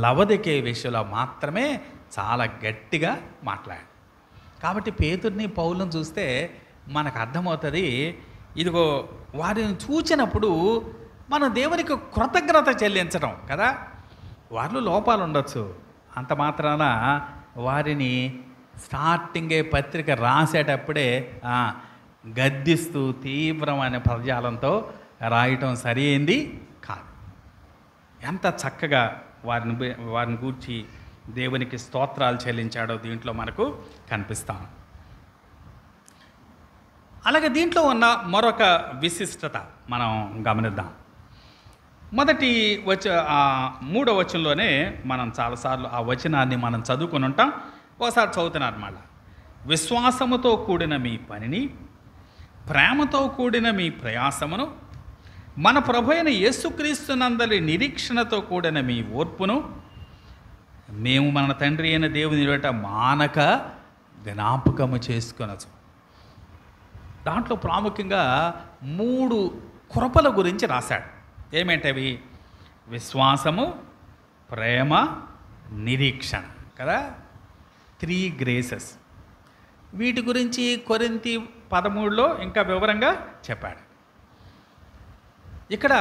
లవొదికయ విషయంలో మాత్రమే చాలా గట్టిగా మాట్లాడాడు. కాబట్టి పేతురుని, పౌలుని చూస్తే మనకు అర్థమవుతుంది, ఇదిగో వారిని చూచినప్పుడు మనం దేవునికి కృతజ్ఞత చెల్లించడం కదా. వారిలో లోపాలు ఉండొచ్చు, అంత మాత్రాన వారిని స్టార్టింగే పత్రిక రాసేటప్పుడే గద్దిస్తూ తీవ్రమైన పదజాలంతో రాయటం సరైంది కాదు. ఎంత చక్కగా వారిని గూర్చి దేవునికి స్తోత్రాలు చెల్లించాడో దీంట్లో మనకు కనిపిస్తాం. అలాగే దీంట్లో ఉన్న మరొక విశిష్టత మనం గమనిద్దాం. మొదటి మూడో వచనంలోనే మనం చాలాసార్లు ఆ వచనాన్ని మనం చదువుకుని ఉంటాం. ఒకసారి చదువుతున్నారు మళ్ళా. విశ్వాసముతో కూడిన మీ పనిని, ప్రేమతో కూడిన మీ ప్రయాసమును, మన ప్రభు అయిన యేసుక్రీస్తునందలి నిరీక్షణతో కూడిన మీ ఓర్పును మేము మన తండ్రి అయిన దేవుని ఎదుట మానక జ్ఞాపకము చేసుకొనచ్చు. దాంట్లో ప్రాముఖ్యంగా 3 కృపల గురించి రాశాడు. ఏమేంటవి? విశ్వాసము, ప్రేమ, నిరీక్షణ కదా, 3 గ్రేసెస్. వీటి గురించి కొరింథీ 13లో ఇంకా వివరంగా చెప్పాడు. ఇక్కడ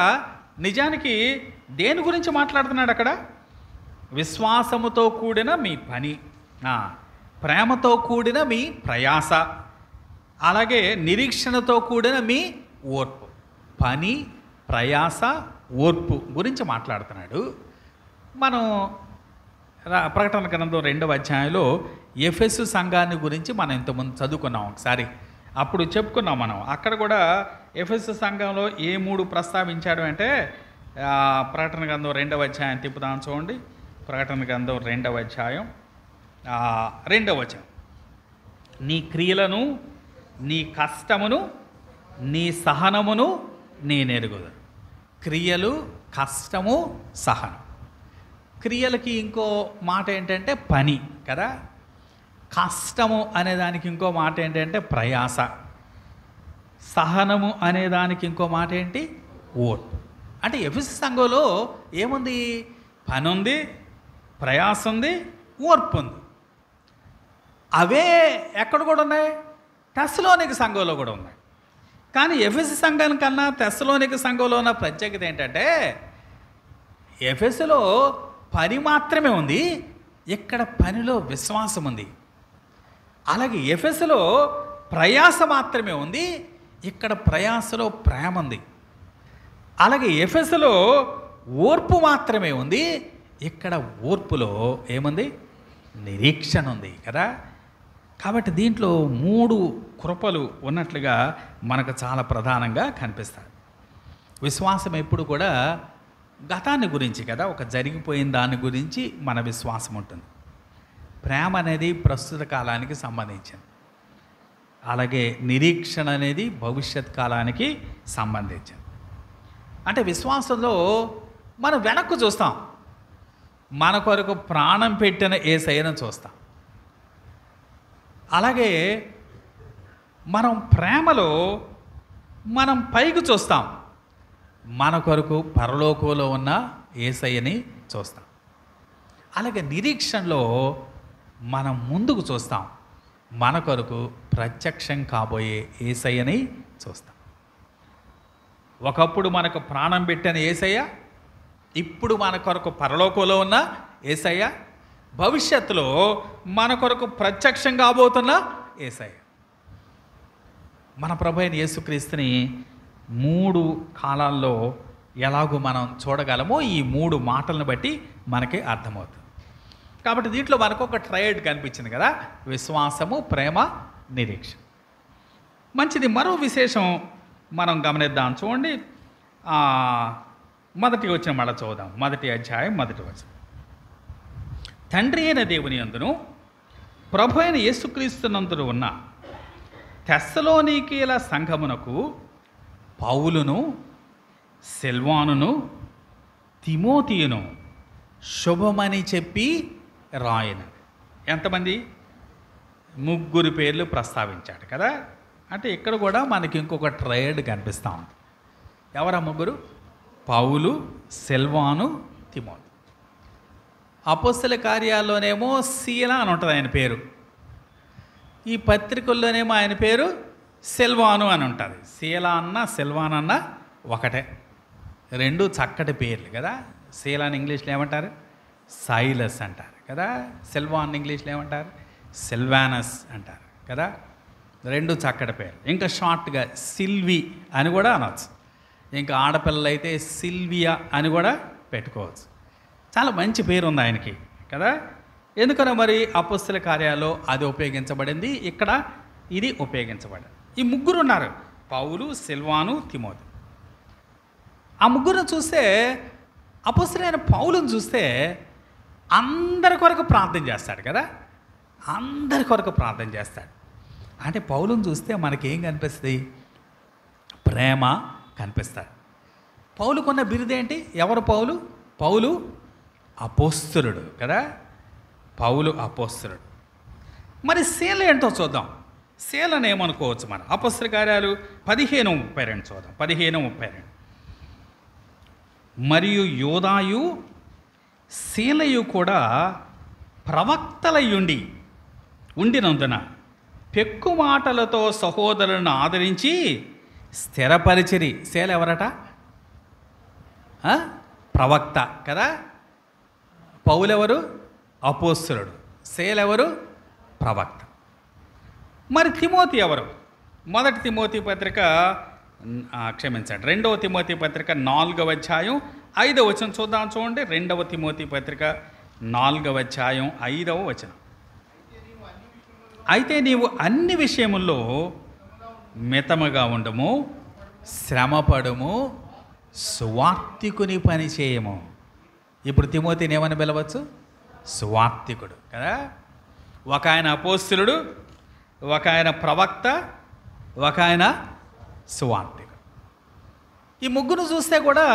నిజానికి దేని గురించి మాట్లాడుతున్నాడు? అక్కడ విశ్వాసముతో కూడిన మీ పని, ప్రేమతో కూడిన మీ ప్రయాస, అలాగే నిరీక్షణతో కూడిన మీ ఓర్పు. పని, ప్రయాస, ఓర్పు గురించి మాట్లాడుతున్నాడు. మనం ప్రకటన గ్రంథం 2వ అధ్యాయంలో ఎఫెసు సంఘాన్ని గురించి మనం ఇంతకుముందు చదువుకున్నాం ఒకసారి. అప్పుడు చెప్పుకున్నాం మనం. అక్కడ కూడా ఎఫెసు సంఘంలో ఏ 3 ప్రస్తావించాడు అంటే, ప్రకటన గ్రంథం 2వ అధ్యాయం తిప్పుదాం చూడండి. ప్రకటన గ్రంథం 2వ అధ్యాయం 2వ వచనం. నీ క్రియలను, నీ కష్టమును, నీ సహనమును నేనెరుగుదు. క్రియలు, కష్టము, సహనం. క్రియలకి ఇంకో మాట ఏంటంటే పని కదా. కష్టము అనేదానికి ఇంకో మాట ఏంటంటే ప్రయాస. సహనము అనేదానికి ఇంకో మాట ఏంటి? ఓర్పు. అంటే ఎఫెసు సంఘంలో ఏముంది? పని ఉంది, ప్రయాస ఉంది, ఓర్పు ఉంది. అవే ఎక్కడ కూడా ఉన్నాయి? తెస్సలోనిక సంఘంలో కూడా ఉన్నాయి. కానీ ఎఫెసు సంఘం కన్నా తెస్సలోనిక సంఘంలో ఉన్న ప్రత్యేకత ఏంటంటే, ఎఫెసులో పని మాత్రమే ఉంది, ఇక్కడ పనిలో విశ్వాసం ఉంది. అలాగే ఎఫెసులో ప్రయాస మాత్రమే ఉంది, ఇక్కడ ప్రయాసలో ప్రేమ ఉంది. అలాగే ఎఫెసులో ఓర్పు మాత్రమే ఉంది, ఇక్కడ ఓర్పులో ఏముంది? నిరీక్షణ ఉంది కదా. కాబట్టి దీంట్లో 3 కృపలు ఉన్నట్లుగా మనకు చాలా ప్రధానంగా కనిపిస్తాయి. విశ్వాసం ఎప్పుడు కూడా గతాన్ని గురించి కదా, ఒక జరిగిపోయిన దాని గురించి మన విశ్వాసం ఉంటుంది. ప్రేమ అనేది ప్రస్తుత కాలానికి సంబంధించింది. అలాగే నిరీక్షణ అనేది భవిష్యత్ కాలానికి సంబంధించింది. అంటే విశ్వాసంలో మనం వెనక్కు చూస్తాం, మన కొరకు ప్రాణం పెట్టిన యేసయ్యను చూస్తాం. అలాగే మనం ప్రేమలో మనం పైకి చూస్తాం, మన కొరకు పరలోకంలో ఉన్న యేసయ్యని చూస్తాం. అలాగే నిరీక్షణలో మనం ముందుకు చూస్తాం, మన కొరకు ప్రత్యక్షం కాబోయే యేసయ్యని చూస్తాం. ఒకప్పుడు మనకు ప్రాణం పెట్టిన యేసయ్య, ఇప్పుడు మన కొరకు పరలోకంలో ఉన్న యేసయ్య, భవిష్యత్తులో మన కొరకు ప్రత్యక్షం కాబోతున్న యేసయ్య. మన ప్రభు అయిన యేసుక్రీస్తుని 3 కాలాల్లో ఎలాగో మనం చూడగలమో ఈ 3 మాటలను బట్టి మనకి అర్థమవుతుంది. కాబట్టి దీంట్లో మనకు ఒక ట్రయడ్ కనిపించింది కదా, విశ్వాసము, ప్రేమ, నిరీక్షణ. మంచిది. మరో విశేషం మనం గమనిద్దాం. చూడండి, మొదటి వచ్చిన మళ్ళీ చూద్దాం. 1వ అధ్యాయం 1వ వచనం. తండ్రి అయిన దేవుని యందును ప్రభు అయిన యేసుక్రీస్తునందును ఉన్న తెస్సలోనికీల సంఘమునకు పౌలును, సిల్వానును, తిమోతియును శుభమని చెప్పి రాయను. ఎంతమంది? 3 పేర్లు ప్రస్తావించాడు కదా. అంటే ఇక్కడ కూడా మనకి ఇంకొక ట్రయడ్ కనిపిస్తూ ఉంది. ఎవరా 3? పౌలు, సిల్వాను, తిమోతి. అపోస్తల కార్యాల్లోనేమో సీలా అని ఉంటుంది ఆయన పేరు, ఈ పత్రికల్లోనేమో ఆయన పేరు సిల్వాను అని ఉంటుంది. సీలా అన్న సిల్వాన్ అన్న ఒకటే, 2 చక్కటి పేర్లు కదా. సీలాన్ ఇంగ్లీష్లో ఏమంటారు? సైలస్ అంటారు కదా. సిల్వాన్ ఇంగ్లీష్లో ఏమంటారు? సిల్వానస్ అంటారు కదా. 2 చక్కటి పేర్లు. ఇంకా షార్ట్గా సిల్వి అని కూడా అనొచ్చు. ఇంకా ఆడపిల్లలు అయితే సిల్వియా అని కూడా పెట్టుకోవచ్చు. చాలా మంచి పేరు ఉంది ఆయనకి కదా. ఎందుకనో మరి అపోస్తల కార్యాల్లో అది ఉపయోగించబడింది, ఇక్కడ ఇది ఉపయోగించబడింది. ఈ ముగ్గురు ఉన్నారు, పౌలు, సిల్వాను, తిమోతి. ఆ ముగ్గురును చూస్తే, అపోస్తలుడైన పౌలును చూస్తే అందరి కొరకు ప్రార్థన చేస్తాడు కదా, అందరి కొరకు ప్రార్థన చేస్తాడు. అంటే పౌలును చూస్తే మనకేం కనిపిస్తుంది? ప్రేమ కనిపిస్తుంది. పౌలుకున్న బిరుదేంటి? ఎవరు పౌలు? పౌలు అపోస్తలుడు కదా, పౌలు అపోస్తలుడు. మరి శీల ఏంటో చూద్దాం. శీలను ఏమనుకోవచ్చు మనం? అపోస్తల కార్యాలు 15:32 చూద్దాం. 15:32. మరియు యోదాయు శీలయు కూడా ప్రవక్తలయుండి ఉండినందున పెక్కు మాటలతో సహోదరులను ఆదరించి స్థిరపరిచిరి. శీల ఎవరట? ప్రవక్త కదా. పౌలెవరు? అపోస్తలుడు. శీలెవరు? ప్రవక్త. మరి తిమోతి ఎవరు? మొదటి తిమోతి పత్రిక, క్షమించండి, 2వ తిమోతి పత్రిక 4వ అధ్యాయం 5వ వచనం చూద్దాం. చూడండి, 2వ తిమోతి పత్రిక 4వ అధ్యాయం 5వ వచనం. అయితే నీవు అన్ని విషయముల్లో మితముగా ఉండము, శ్రమపడము, సువార్తికుని పని చేయము. ఇప్పుడు తిమోతిని ఏమని పిలవచ్చు? సువార్తికుడు కదా. ఒక ఆయన అపోస్తలుడు, ఒక ఆయన ప్రవక్త, ఒక ఆయన సువార్తికుడు. ఈ ముగ్గురు చూస్తే కూడా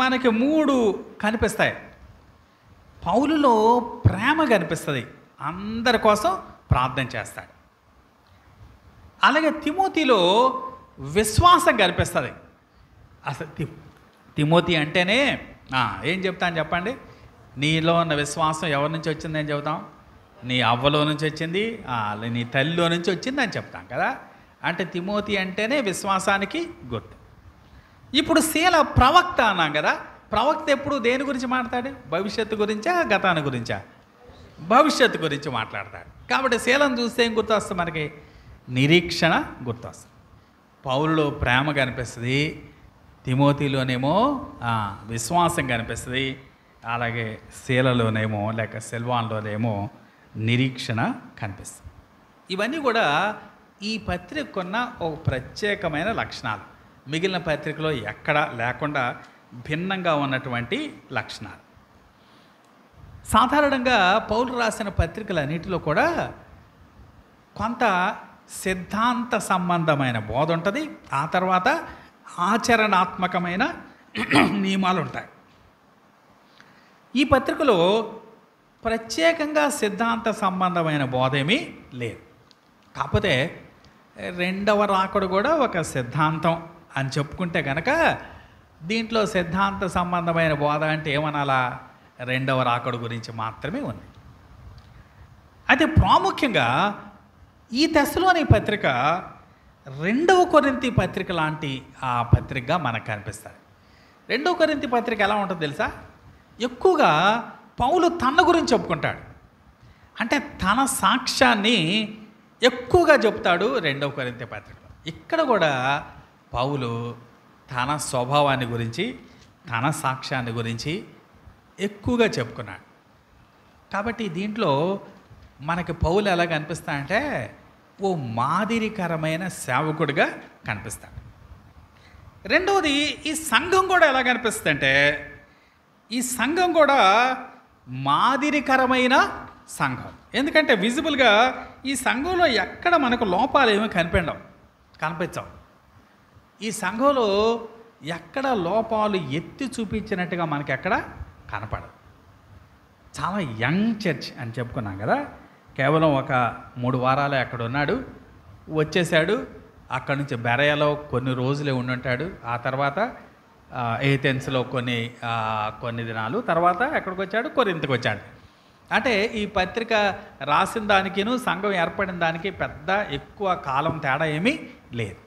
మనకి 3 కనిపిస్తాయి. పౌలులో ప్రేమ కనిపిస్తుంది, అందరి కోసం ప్రార్థన చేస్తాడు. అలాగే తిమోతిలో విశ్వాసం కనిపిస్తుంది. అసలు తిమోతి అంటేనే ఏం చెప్తాను చెప్పండి? నీలో ఉన్న విశ్వాసం ఎవరి నుంచి వచ్చిందని చెబుతాం? నీ అవ్వలో నుంచి వచ్చింది, నీ తల్లిలో నుంచి వచ్చింది అని చెప్తాం కదా. అంటే తిమోతి అంటేనే విశ్వాసానికి గుర్తు. ఇప్పుడు శీల ప్రవక్త అన్నాం కదా. ప్రవక్త ఎప్పుడు దేని గురించి మాట్లాడాడు? భవిష్యత్తు గురించా, గతాన్ని గురించా? భవిష్యత్తు గురించి మాట్లాడతాడు. కాబట్టి శీలను చూస్తే ఏం గుర్తొస్తుంది మనకి? నిరీక్షణ గుర్తొస్తుంది. పౌలులో ప్రేమ కనిపిస్తుంది, తిమోతిలోనేమో విశ్వాసం కనిపిస్తుంది, అలాగే శీలలోనేమో లేక సిల్వాన్లోనేమో నిరీక్షణ కనిపిస్తుంది. ఇవన్నీ కూడా ఈ పత్రికకున్న ఒక ప్రత్యేకమైన లక్షణాలు, మిగిలిన పత్రికలో ఎక్కడ లేకుండా భిన్నంగా ఉన్నటువంటి లక్షణాలు. సాధారణంగా పౌలు రాసిన పత్రికలన్నిటిలో కూడా కొంత సిద్ధాంత సంబంధమైన బోధ ఉంటుంది, ఆ తర్వాత ఆచరణాత్మకమైన నియమాలు ఉంటాయి. ఈ పత్రికలో ప్రత్యేకంగా సిద్ధాంత సంబంధమైన బోధ ఏమీ లేదు. కాకపోతే 2వ రాకడ కూడా ఒక సిద్ధాంతం అని చెప్పుకుంటే కనుక దీంట్లో సిద్ధాంత సంబంధమైన బోధ అంటే ఏమనాలా? 2వ రాకడ గురించి మాత్రమే ఉంది. అయితే ప్రాముఖ్యంగా ఈ దశలోని పత్రిక 2వ కొరింథీ పత్రిక లాంటి ఆ పత్రికగా మనకు కనిపిస్తుంది. 2వ కొరింథీ పత్రిక ఎలా ఉంటుందో తెలుసా? ఎక్కువగా పౌలు తన గురించి చెప్పుకుంటాడు. అంటే తన సాక్ష్యాన్ని ఎక్కువగా చెప్తాడు 2వ కొరింథీ పత్రికలో. ఇక్కడ కూడా పౌలు తన స్వభావాన్ని గురించి, తన సాక్ష్యాన్ని గురించి ఎక్కువగా చెప్పుకున్నాడు. కాబట్టి దీంట్లో మనకి పౌలు ఎలా కనిపిస్తాడంటే ఓ మాదిరికరమైన సేవకుడిగా కనిపిస్తాడు. రెండవది, ఈ సంఘం కూడా ఎలా కనిపిస్తుంది అంటే ఈ సంఘం కూడా మాదిరికరమైన సంఘం. ఎందుకంటే విజిబుల్గా ఈ సంఘంలో ఎక్కడ మనకు లోపాలు ఏమీ కనిపించవు. ఈ సంఘంలో ఎక్కడ లోపాలు ఎత్తి చూపించినట్టుగా మనకి ఎక్కడ కనపడదు. చాలా యంగ్ చర్చ్ అని చెప్పుకున్నాం కదా. కేవలం ఒక 3 వారాలే అక్కడ ఉన్నాడు, వచ్చేసాడు. అక్కడి నుంచి బెరయలో కొన్ని రోజులే ఉండుంటాడు. ఆ తర్వాత ఏథెన్స్లో కొన్ని దినాలు, తర్వాత ఎక్కడికి వచ్చాడు? కొరింథీకి వచ్చాడు. అంటే ఈ పత్రిక రాసిన దానికిను సంఘం ఏర్పడిన దానికి పెద్ద ఎక్కువ కాలం తేడా ఏమీ లేదు.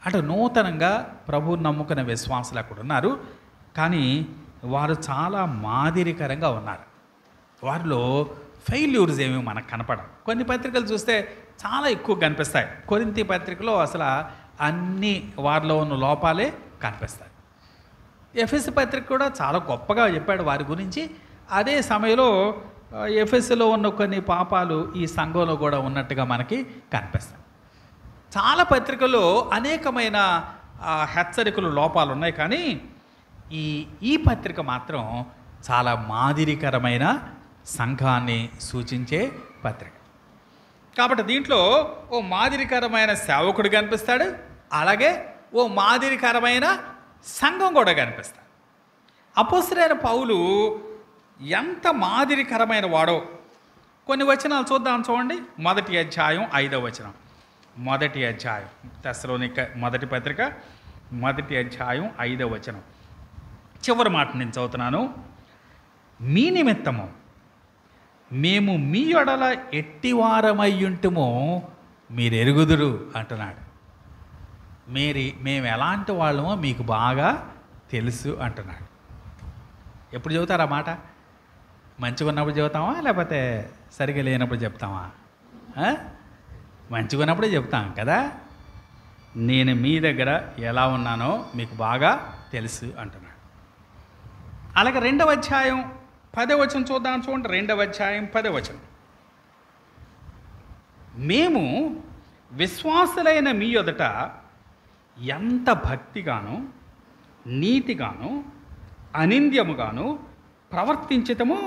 అంటే నూతనంగా ప్రభువుని నమ్ముకునే విశ్వాసులు అక్కడ ఉన్నారు, కానీ వారు చాలా మాదిరికరంగా ఉన్నారు. వారిలో ఫెయిల్యూర్స్ ఏమీ మనకు కనపడవు. కొన్ని పత్రికలు చూస్తే చాలా ఎక్కువ కనిపిస్తాయి. కొరింథీ పత్రికలో అసలు అన్ని వారిలో ఉన్న లోపాలే కనిపిస్తాయి. ఎఫెసు పత్రిక కూడా చాలా గొప్పగా చెప్పాడు వారి గురించి. అదే సమయంలో ఎఫెసులో ఉన్న కొన్ని పాపాలు ఈ సంఘంలో కూడా ఉన్నట్టుగా మనకి కనిపిస్తాయి. చాలా పత్రికల్లో అనేకమైన హెచ్చరికలు, లోపాలు ఉన్నాయి. కానీ ఈ పత్రిక మాత్రం చాలా మాదిరికరమైన సంఘాన్ని సూచించే పత్రిక. కాబట్టి దీంట్లో ఓ మాదిరికరమైన సేవకుడు కనిపిస్తాడు, అలాగే ఓ మాదిరికరమైన సంఘం కూడా కనిపిస్తాడు. అపోస్తలుడైన పౌలు ఎంత మాదిరికరమైన వాడో కొన్ని వచనాలు చూడండి. 1వ అధ్యాయం 5వ వచనం. 1వ అధ్యాయం తెస్సలోనిక మొదటి పత్రిక 1వ అధ్యాయం 5వ వచనం చివరి మాట నేను చదువుతున్నాను. మీ నిమిత్తము మేము మీ యొడల ఎట్టివారమయ్యుంటుమో మీరు ఎరుగుదురు అంటున్నాడు. మేము ఎలాంటి వాళ్ళమో మీకు బాగా తెలుసు అంటున్నాడు. ఎప్పుడు చెబుతారు ఆ మాట? మంచిగా ఉన్నప్పుడు చెబుతామా, లేకపోతే సరిగా లేనప్పుడు చెప్తామా? మంచిగా ఉన్నప్పుడే చెప్తాం కదా. నేను మీ దగ్గర ఎలా ఉన్నానో మీకు బాగా తెలుసు అంటున్నాడు. అలాగే 2వ అధ్యాయం 10వ వచనం చూద్దాం. చూడండి, 2వ అధ్యాయం 10వ వచనం. మేము విశ్వాసులైన మీ యొదట ఎంత భక్తిగాను నీతిగాను అనింద్యముగాను ప్రవర్తించటమో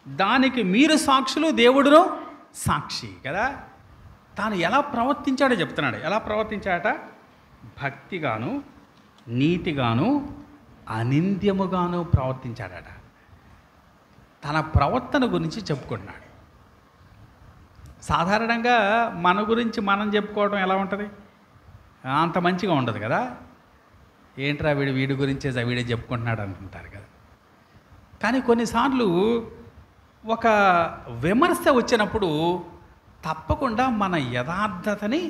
దానికి మీరు సాక్షులు, దేవుడును సాక్షి కదా. తాను ఎలా ప్రవర్తించాడో చెప్తున్నాడు. ఎలా ప్రవర్తించాడట? భక్తిగాను నీతిగాను అనింద్యముగాను ప్రవర్తించాడట. తన ప్రవర్తన గురించి చెప్పుకుంటున్నాడు. సాధారణంగా మన గురించి మనం చెప్పుకోవడం ఎలా ఉంటుంది? అంత మంచిగా ఉండదు కదా. ఏంట్రా వీడి గురించే వీడే చెప్పుకుంటున్నాడు అనుకుంటారు కదా. కానీ కొన్నిసార్లు ఒక విమర్శ వచ్చినప్పుడు తప్పకుండా మన యథార్థతని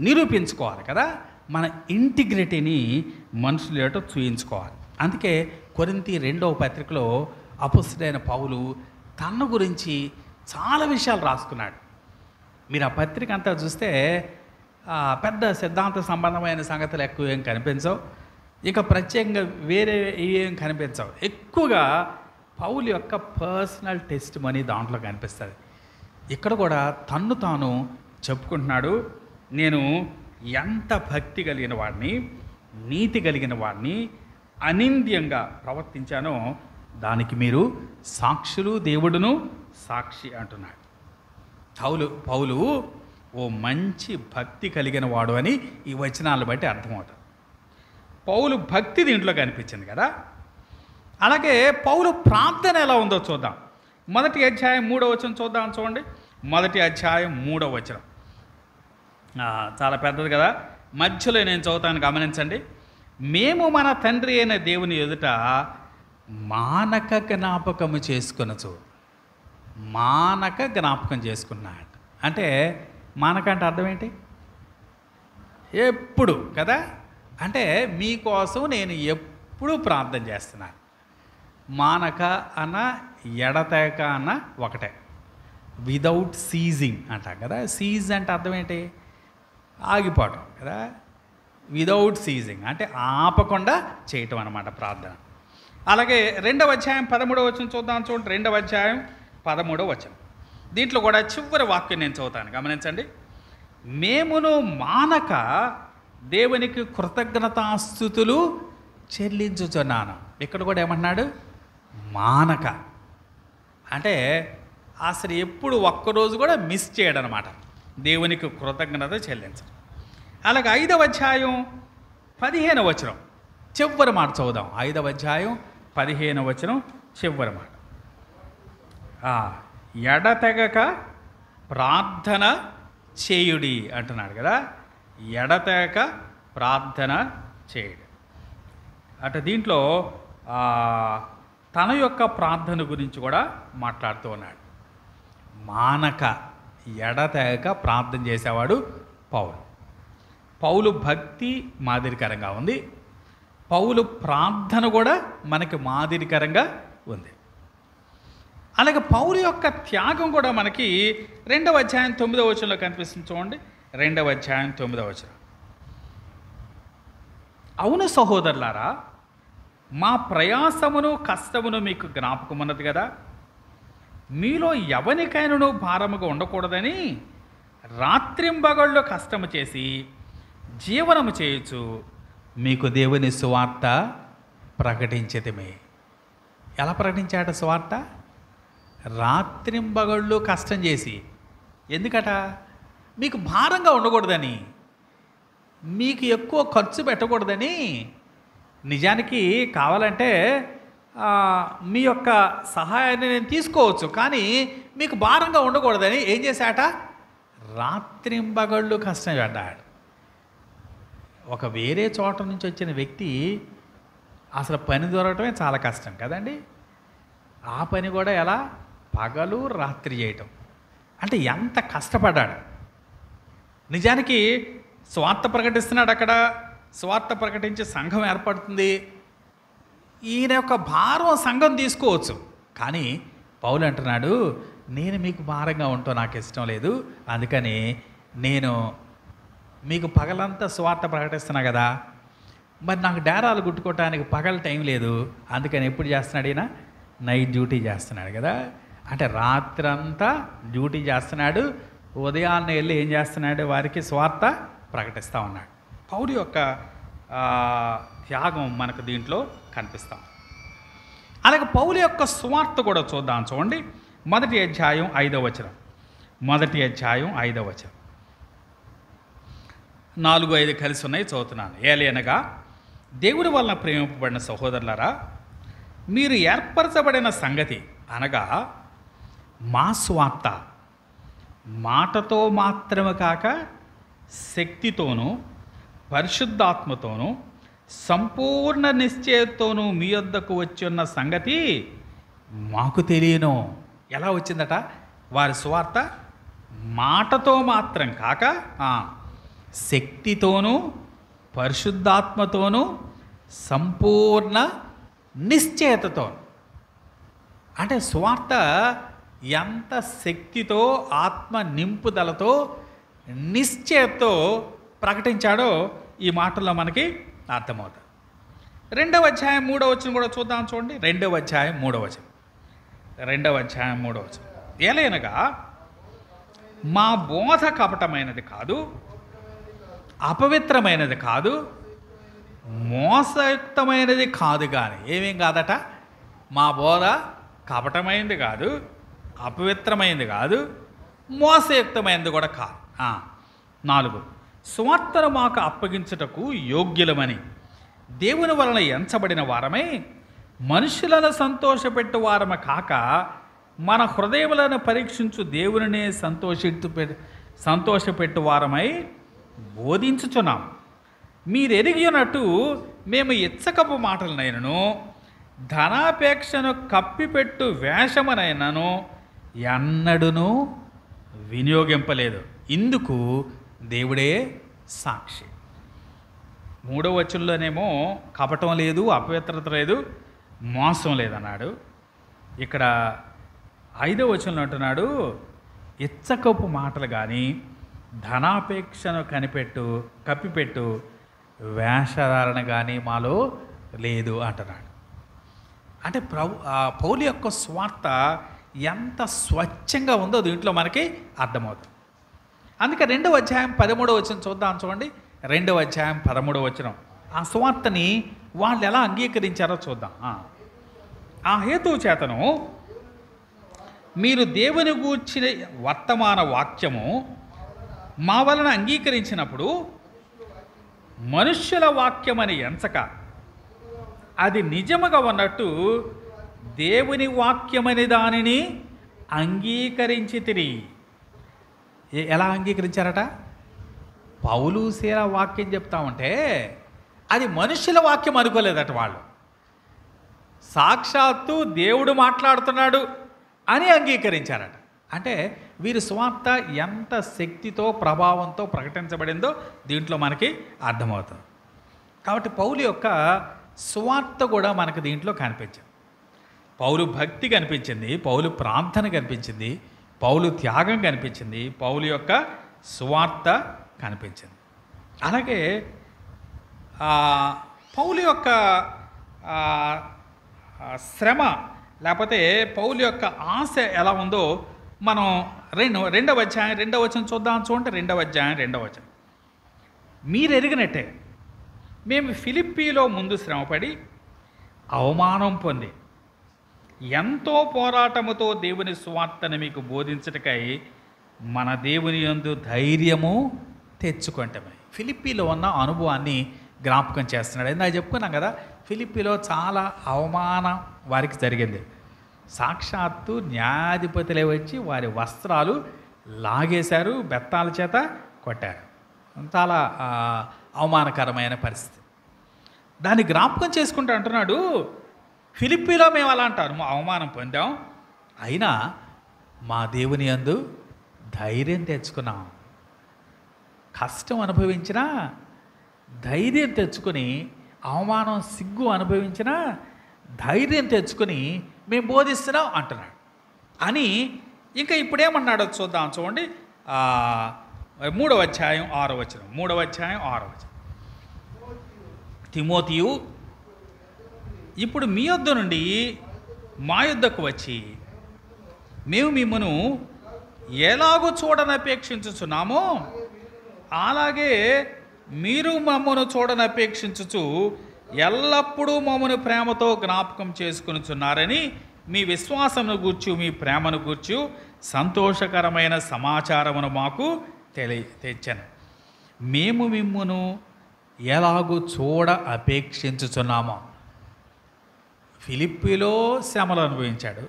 నిరూపించుకోవాలి కదా. మన ఇంటిగ్రిటీని మనుషులు ఏటో చూయించుకోవాలి. అందుకే కొరింథీ 2వ పత్రికలో అపోస్తలుడైన పౌలు తన గురించి చాలా విషయాలు రాసుకున్నాడు. మీరు ఆ పత్రిక అంతా చూస్తే పెద్ద సిద్ధాంత సంబంధమైన సంగతులు ఎక్కువ ఏం కనిపించవు, ఇక ప్రత్యేకంగా వేరే ఏం కనిపించవు. ఎక్కువగా పౌలు యొక్క పర్సనల్ టెస్ట్ మనీ దాంట్లో కనిపిస్తుంది. ఇక్కడ కూడా తన్ను తాను చెప్పుకుంటున్నాడు. నేను ఎంత భక్తి కలిగిన వాడిని, నీతి కలిగిన వాడిని, అనింద్యంగా ప్రవర్తించానో దానికి మీరు సాక్షులు, దేవుడును సాక్షి అంటున్నాడు. పౌలు ఓ మంచి భక్తి కలిగిన వాడు అని ఈ వచనాలను బట్టి అర్థమవుతుంది. పౌలు భక్తి దీంట్లో కనిపించింది కదా. అలాగే పౌలు ప్రార్థన ఎలా ఉందో చూద్దాం. 1వ అధ్యాయం 3వ వచనం చూద్దాం. చూడండి, 1వ అధ్యాయం 3వ వచనం. చాలా పెద్దది కదా, మధ్యలో నేను చదువుతాను, గమనించండి. మేము మన తండ్రి అయిన దేవుని ఎదుట మానక జ్ఞాపకము చేసుకొనచ్చు. మానక జ్ఞాపకం చేసుకున్నాడు అంటే, మానక అంటే అర్థం ఏంటి? ఎప్పుడు కదా. అంటే మీకోసం నేను ఎప్పుడు ప్రార్థన చేస్తున్నాను. మానక అన్న ఎడతెగక అన్న ఒకటే. విదౌట్ సీజింగ్ అంటాం కదా. సీజ్ అంటే అర్థం ఏంటి? ఆగిపోవటం కదా. విదౌట్ సీజింగ్ అంటే ఆపకుండా చేయటం అన్నమాట ప్రార్థన. అలాగే 2వ అధ్యాయం 13వ వచనం చూద్దాం. చూడండి, 2వ అధ్యాయం 13వ వచనం. దీంట్లో కూడా చివరి వాక్యం నేను చదువుతాను, గమనించండి. మేమును మానక దేవునికి కృతజ్ఞతాస్తుతులు చెల్లించుచున్నాను. ఇక్కడ కూడా ఏమన్నాడు? మానక అంటే అసలు ఎప్పుడు ఒక్కరోజు కూడా మిస్ చేయడం అనమాట, దేవునికి కృతజ్ఞత చెల్లించడం. అలాగే 5వ అధ్యాయం 15వ వచనం చివరి మాట చదువుదాం. 5వ అధ్యాయం 15వ వచనం చివరి మాట. ఎడతెగక ప్రార్థన చేయుడి అంటున్నాడు కదా. ఎడతెగక ప్రార్థన చేయుడి అంటే దీంట్లో తన యొక్క ప్రార్థన గురించి కూడా మాట్లాడుతూ ఉన్నాడు. మానక ఎడతెగక ప్రార్థన చేసేవాడు పౌలు భక్తి మాదిరికరంగా ఉంది. పౌలు ప్రార్థన కూడా మనకి మాదిరికరంగా ఉంది. అలాగే పౌలు యొక్క త్యాగం కూడా మనకి 2వ అధ్యాయం 9వ వచనంలో కనిపిస్తుంది. చూడండి, 2వ అధ్యాయం 9వ వచనం. అవును సహోదరులారా, మా ప్రయాసమును కష్టమును మీకు జ్ఞాపకమున్నది కదా. మీలో ఎవరికైనాను భారముగా ఉండకూడదని రాత్రింబగళ్ళు కష్టము చేసి జీవనము చేయొచ్చు మీకు దేవుని సువార్త ప్రకటించటమే. ఎలా ప్రకటించాట సువార్త? రాత్రింబగళ్ళు కష్టం చేసి. ఎందుకట? మీకు భారంగా ఉండకూడదని, మీకు ఎక్కువ ఖర్చు పెట్టకూడదని. నిజానికి కావాలంటే మీ యొక్క సహాయాన్ని నేను తీసుకోవచ్చు, కానీ మీకు భారంగా ఉండకూడదని ఏం చేశాట? రాత్రింబగళ్ళు కష్టం పడ్డాడు. ఒక వేరే చోట నుంచి వచ్చిన వ్యక్తి అసలు పని దొరకటమే చాలా కష్టం కదండి. ఆ పని కూడా ఎలా? పగలు రాత్రి చేయటం. అంటే ఎంత కష్టపడ్డాడు. నిజానికి స్వార్థ ప్రకటిస్తున్నాడు. అక్కడ స్వార్థ ప్రకటించి సంఘం ఏర్పడుతుంది. ఈయన యొక్క భారం సంఘం తీసుకోవచ్చు, కానీ పౌలు అంటున్నాడు, నేను మీకు భారంగా ఉంటూ నాకు ఇష్టం లేదు, అందుకని నేను మీకు పగలంతా స్వార్థ ప్రకటిస్తున్నా కదా, మరి నాకు డేరాలు గుట్టుకోవటానికి పగల టైం లేదు, అందుకని ఎప్పుడు చేస్తున్నాడు ఈయన? నైట్ డ్యూటీ చేస్తున్నాడు కదా. అంటే రాత్రంతా డ్యూటీ చేస్తున్నాడు, ఉదయాన్నే వెళ్ళి ఏం చేస్తున్నాడు? వారికి స్వార్థ ప్రకటిస్తూ ఉన్నాడు. పౌలు యొక్క త్యాగం మనకు దీంట్లో కనిపిస్తాం. అలాగే పౌలు యొక్క సువార్త కూడా చూద్దాం. చూడండి, 1వ అధ్యాయం 5వ వచనం. 1వ అధ్యాయం 5వ వచనం. 4, 5 కలిసి ఉన్నాయి, చదువుతున్నాను. ఏలయనగా దేవుని వలన ప్రేమింపబడిన సహోదరులారా, మీరు ఏర్పరచబడిన సంగతి అనగా మా స్వార్థ మాటతో మాత్రమే కాక శక్తితోనూ పరిశుద్ధాత్మతోనూ సంపూర్ణ నిశ్చయతోనూ మీ వద్దకు వచ్చున్న సంగతి మాకు తెలియను. ఎలా వచ్చిందట? వారి సువార్త మాటతో మాత్రం కాక శక్తితోనూ పరిశుద్ధాత్మతోనూ సంపూర్ణ నిశ్చయతతో. అంటే సువార్త ఎంత శక్తితో, ఆత్మ నింపుదలతో, నిశ్చయతో ప్రకటించాడో ఈ మాటల్లో మనకి అర్థమవుతుంది. 2వ అధ్యాయం 3వ వచనం కూడా చూద్దాం. చూడండి, 2వ అధ్యాయం 3వ వచనం. 2వ అధ్యాయం 3వ వచనం. ఏలైనగా మా బోధ కపటమైనది కాదు, అపవిత్రమైనది కాదు, మోసయుక్తమైనది కాదు. కానీ ఏమేం కాదట? మా బోధ కపటమైనది కాదు, అపవిత్రమైనది కాదు, మోసయుక్తమైనది కూడా కాదు. 4, సువార్తను మాకు అప్పగించుటకు యోగ్యులమని దేవుని వలన ఎంచబడిన వారమై మనుషులను సంతోషపెట్టు వారము కాక మన హృదయములను పరీక్షించు దేవునినే సంతోషపెట్టు వారమై బోధించుచున్నాం. మీరు ఎరిగినట్టు మేము ఇచ్చకపు మాటలనైనను ధనాపేక్షను కప్పిపెట్టు వేషమనైనను ఎన్నడూను వినియోగింపలేదు. ఇందుకు దేవుడే సాక్షి. 3వ వచనంలోనేమో కపటం లేదు, అపవిత్రత లేదు, మోసం లేదన్నాడు. ఇక్కడ 5వ వచనంలో అంటున్నాడు, ఇచ్చకపు మాటలు కానీ ధనాపేక్షను కప్పిపెట్టు వేషధారణ కానీ మాలో లేదు అంటున్నాడు. అంటే పౌలు యొక్క స్వార్థ ఎంత స్వచ్ఛంగా ఉందో దీంట్లో మనకి అర్థమవుతుంది. అందుకే 2వ అధ్యాయం 13వ వచనం చూద్దాం. చూడండి, 2వ అధ్యాయం 13వ వచనం. ఆ స్వార్థని వాళ్ళు ఎలా అంగీకరించారో చూద్దాం. ఆ హేతువు చేతను మీరు దేవుని గూర్చిన వర్తమాన వాక్యము మా వలన అంగీకరించినప్పుడు మనుష్యుల వాక్యమని ఎంచక అది నిజముగా ఉన్నట్టు దేవుని వాక్యమని దానిని అంగీకరించి తిరిగి. ఎలా అంగీకరించారట? పౌలు శీల వాక్యం చెప్తా ఉంటే అది మనుషుల వాక్యం అనుకోలేదట వాళ్ళు. సాక్షాత్తు దేవుడు మాట్లాడుతున్నాడు అని అంగీకరించారట. అంటే వీరి సువార్త ఎంత శక్తితో, ప్రభావంతో ప్రకటించబడిందో దీంట్లో మనకి అర్థమవుతుంది. కాబట్టి పౌలు యొక్క సువార్త కూడా మనకు దీంట్లో కనిపించింది. పౌలు భక్తి కనిపించింది, పౌలు ప్రార్థన కనిపించింది, పౌలు త్యాగం కనిపించింది, పౌలు యొక్క సువార్త కనిపించింది. అలాగే పౌలు యొక్క ఆ, ఆ శ్రమ లేకపోతే పౌలు యొక్క ఆశ ఎలా ఉందో మనం రెండవ అధ్యాయం 2వ వచనం చూద్దాం. చూడండి 2వ అధ్యాయం 2వ వచనం. మీరు ఎరిగినట్టే మేము ఫిలిప్పీలో ముందు శ్రమపడి అవమానం పొంది ఎంతో పోరాటముతో దేవుని సువార్తను మీకు బోధించటకై మన దేవుని యందు ధైర్యము తెచ్చుకుంటామే. ఫిలిప్పీలో ఉన్న అనుభవాన్ని జ్ఞాపకం చేస్తున్నాడు. ఇందాక చెప్పుకున్నాం కదా, ఫిలిప్పీలో చాలా అవమానం వారికి జరిగింది. సాక్షాత్తు న్యాయాధిపతులే వచ్చి వారి వస్త్రాలు లాగేశారు, బెత్తాల చేత కొట్టారు. చాలా అవమానకరమైన పరిస్థితి. దాన్ని జ్ఞాపకం చేసుకుంటూ అంటున్నాడు, ఫిలిప్పీలో మేము అలా అంటారు అవమానం పొందాం, అయినా మా దేవుని యందు ధైర్యం తెచ్చుకున్నాం. కష్టం అనుభవించినా ధైర్యం తెచ్చుకొని, అవమానం సిగ్గు అనుభవించినా ధైర్యం తెచ్చుకొని మేము బోధిస్తున్నాం అంటున్నాడు. అని ఇంకా ఇప్పుడేమన్నాడో చూద్దాం. చూడండి 3వ అధ్యాయం 6వ వచనం. 3వ అధ్యాయం 6వ వచనం. తిమోతియు ఇప్పుడు మీ యొద్ద నుండి మా యొద్దకు వచ్చి మేము మిమ్మను ఎలాగో చూడనపేక్షించుచున్నామో అలాగే మీరు మమ్మను చూడనపేక్షించుచు ఎల్లప్పుడూ మమ్మను ప్రేమతో జ్ఞాపకం చేసుకునిచున్నారని మీ విశ్వాసమును గూర్చు మీ ప్రేమను గూర్చు సంతోషకరమైన సమాచారమును మాకు తెచ్చాను. మేము మిమ్మును ఎలాగూ చూడ అపేక్షించుచున్నామో. ఫిలిప్పీలో శ్రమలు అనుభవించాడు,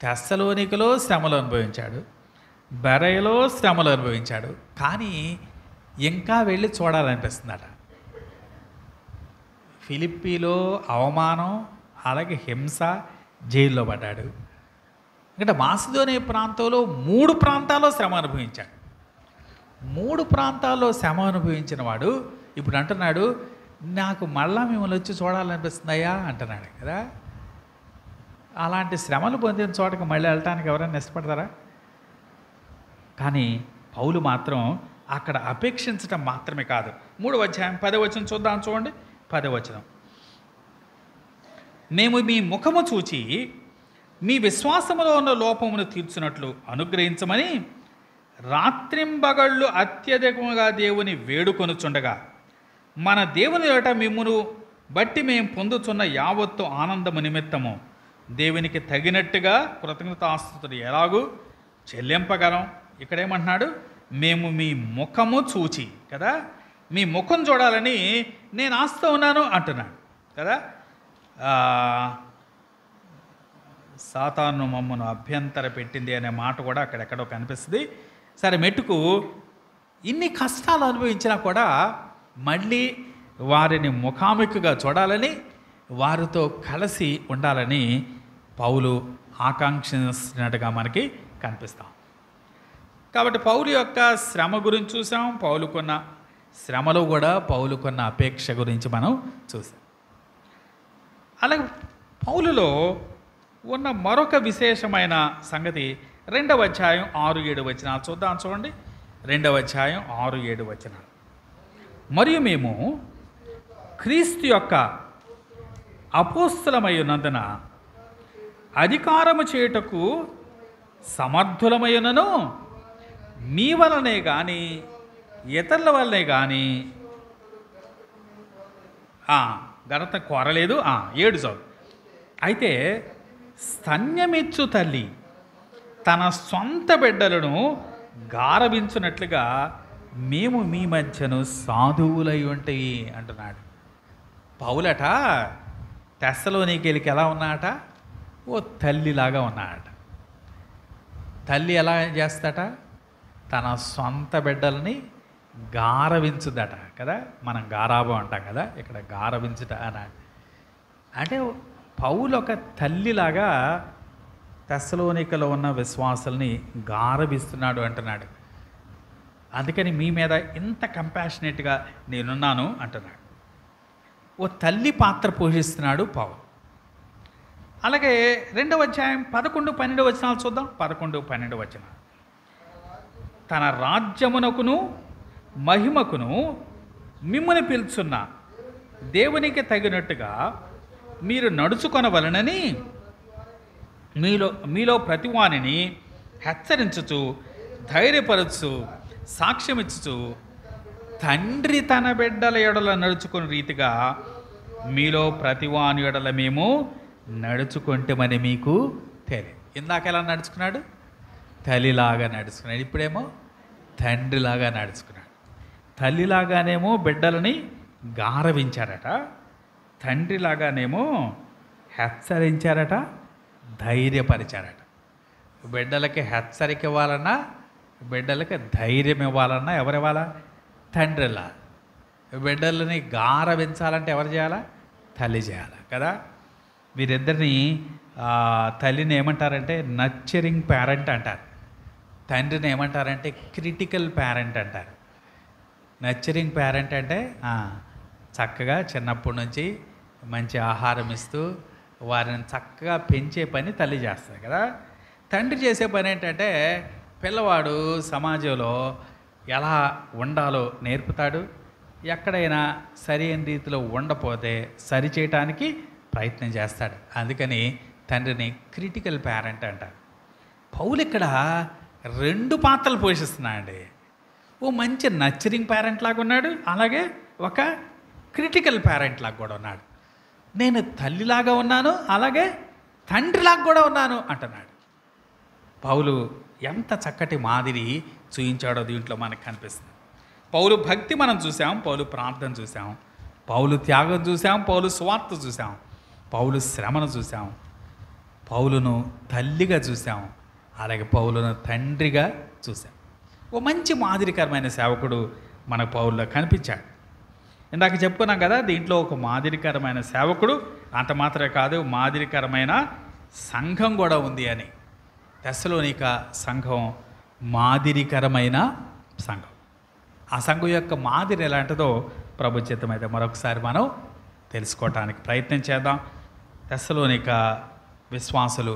తెస్సలోనికలో శ్రమలు అనుభవించాడు, బెరయలో శ్రమలు అనుభవించాడు. కానీ ఇంకా వెళ్ళి చూడాలనిపిస్తుందట. ఫిలిప్పీలో అవమానం, అలాగే హింస, జైల్లో పడ్డాడు. ఇంకా మాసిదోనియా ప్రాంతంలో 3 ప్రాంతాల్లో శ్రమ అనుభవించాడు. 3 ప్రాంతాల్లో శ్రమ అనుభవించిన వాడు ఇప్పుడు అంటున్నాడు, నాకు మళ్ళా మిమ్మల్ని వచ్చి చూడాలనిపిస్తుందయ్యా అంటున్నాడు కదా. అలాంటి శ్రమలు పొందిన చోటకి మళ్ళీ వెళ్ళటానికి ఎవరైనా ఇష్టపడతారా? కానీ పౌలు మాత్రం అక్కడ అపేక్షించటం మాత్రమే కాదు. 3వ అధ్యాయం 10వ వచనం చూద్దాం. చూడండి 10వ వచనం. మేము మీ ముఖము చూచి మీ విశ్వాసములో ఉన్న లోపమును తీర్చున్నట్లు అనుగ్రహించమని రాత్రింబగళ్ళు అత్యధికముగా దేవుని వేడుకొనుచుండగా మన దేవుని ఎదుట మిమ్మును బట్టి మేము పొందుతున్న యావత్తు ఆనందము నిమిత్తము దేవునికి తగినట్టుగా కృతజ్ఞతాస్తుతులు ఎలాగూ చెల్లింపగలం. ఇక్కడేమంటున్నాడు, మేము మీ ముఖము చూచి కదా, మీ ముఖం చూడాలని నేను ఆస్తా ఉన్నాను అంటున్నాడు కదా. సాతాను మమ్మను అభ్యంతర పెట్టింది అనే మాట కూడా అక్కడెక్కడో కనిపిస్తుంది. సరే, మెట్టుకు ఇన్ని కష్టాలు అనుభవించినా కూడా మళ్ళీ వారిని ముఖాముఖిగా చూడాలని, వారితో కలిసి ఉండాలని పౌలు ఆకాంక్షించినట్టుగా మనకి కనిపిస్తాం. కాబట్టి పౌలు యొక్క శ్రమ గురించి చూసాం, పౌలుకున్న శ్రమలో కూడా పౌలుకున్న అపేక్ష గురించి మనం చూసాం. అలాగే పౌలులో ఉన్న మరొక విశేషమైన సంగతి 2వ అధ్యాయం 6-7 వచనాలు చూద్దాం. చూడండి 2వ అధ్యాయం 6-7 వచనాలు. మరియు మేము క్రీస్తు యొక్క అపోస్తలమై ఉన్నందున అధికారము చేయుటకు సమర్థులమైనను మీ వలనే కానీ ఇతరుల వల్లనే కానీ ఘనత కోరలేదు. 7 చదువు. అయితే స్తన్యమిచ్చు తల్లి తన సొంత బిడ్డలను గారవించున్నట్లుగా మేము మీ మధ్యను సాధువులై ఉంటాయి అంటున్నాడు. పౌలట తెస్సలోనికీయులకి ఎలా ఉన్నాడట? ఓ తల్లిలాగా ఉన్నాడట. తల్లి ఎలా చేస్తాట? తన సొంత బిడ్డల్ని గారవించుదట కదా. మనం గారాబం అంటాం కదా, ఇక్కడ గారవించుట అన్నాడు. అంటే పౌలు ఒక తల్లిలాగా తెస్సలోనికలో ఉన్న విశ్వాసుల్ని గారవిస్తున్నాడు అంటున్నాడు. అందుకని మీ మీద ఇంత కంపాషనేట్గా నేనున్నాను అంటున్నాడు. ఓ తల్లి పాత్ర పోషిస్తున్నాడు పౌలు. అలాగే 2వ అధ్యాయం 11-12 వచనాలు చూద్దాం. 11-12 వచనాలు. తన రాజ్యమునకును మహిమకును మిమ్ముని పిలుచున్న దేవునికి తగినట్టుగా మీరు నడుచుకొనవలనని మీలో ప్రతివానిని హెచ్చరించుచు, ధైర్యపరచు, సాక్ష్యమిచ్చుచు, తండ్రి తన బిడ్డల ఎడల నడుచుకుని రీతిగా మీలో ప్రతివాని ఎడల మేము నడుచుకుంటామని మీకు తెలియదు. ఇందాక ఎలా నడుచుకున్నాడు? తల్లిలాగా నడుచుకున్నాడు. ఇప్పుడేమో తండ్రిలాగా నడుచుకున్నాడు. తల్లిలాగానేమో బిడ్డలని గారవించారట, తండ్రిలాగానేమో హెచ్చరించారట, ధైర్యపరిచారట. బిడ్డలకి హెచ్చరిక ఇవ్వాలన్నా, బిడ్డలకి ధైర్యం ఇవ్వాలన్నా ఎవరివ్వాలా? తండ్రిలా. బిడ్డలని గారవించాలంటే ఎవరు చేయాలా? తల్లి చేయాలి కదా. వీరిద్దరిని తల్లిని ఏమంటారంటే నర్చరింగ్ పేరెంట్ అంటారు, తండ్రిని ఏమంటారంటే క్రిటికల్ పేరెంట్ అంటారు. నర్చరింగ్ పేరెంట్ అంటే చక్కగా చిన్నప్పటి నుంచి మంచి ఆహారం ఇస్తూ వారిని చక్కగా పెంచే పని తల్లి చేస్తుంది కదా. తండ్రి చేసే పని ఏంటంటే పిల్లవాడు సమాజంలో ఎలా ఉండాలో నేర్పుతాడు. ఎక్కడైనా సరైన రీతిలో ఉండపోతే సరి చేయటానికి ప్రయత్నం చేస్తాడు. అందుకని తండ్రిని క్రిటికల్ పేరెంట్ అంటారు. పౌలు ఇక్కడ 2 పాత్రలు పోషిస్తున్నాడండి. ఓ మంచి నర్చరింగ్ పేరెంట్ లాగా ఉన్నాడు, అలాగే ఒక క్రిటికల్ పేరెంట్ లాగా కూడా ఉన్నాడు. నేను తల్లిలాగా ఉన్నాను, అలాగే తండ్రిలాగా కూడా ఉన్నాను అంటున్నాడు. పౌలు ఎంత చక్కటి మాదిరి చూయించాడో దీంట్లో మనకు కనిపిస్తుంది. పౌలు భక్తి మనం చూసాం, పౌలు ప్రార్థన చూసాం, పౌలు త్యాగం చూసాం, పౌలు స్వార్థ చూసాం, పౌలు శ్రమను చూసాం, పౌలును తల్లిగా చూసాం, అలాగే పౌలును తండ్రిగా చూసాం. ఓ మంచి మాదిరికరమైన సేవకుడు మన పౌల్లో కనిపించాడు. ఇందాక చెప్పుకున్నాం కదా, దీంట్లో ఒక మాదిరికరమైన సేవకుడు, అంత మాత్రమే కాదు మాదిరికరమైన సంఘం కూడా ఉంది అని. తెస్సలోనిక సంఘం మాదిరికరమైన సంఘం. ఆ సంఘం యొక్క మాదిరి ఎలాంటిదో ప్రభు చిత్తమైతే మరొకసారి మనం తెలుసుకోవటానికి ప్రయత్నం చేద్దాం. తెస్సలోనిక విశ్వాసులు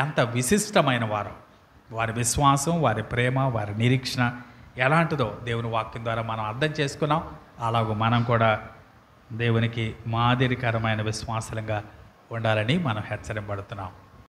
ఎంత విశిష్టమైన వారు, వారి విశ్వాసం, వారి ప్రేమ, వారి నిరీక్షణ ఎలాంటిదో దేవుని వాక్యం ద్వారా మనం అర్థం చేసుకున్నాం. అలాగూ మనం కూడా దేవునికి మాదిరికరమైన విశ్వాసంగా ఉండాలని మనం హెచ్చరింపబడుతున్నాం.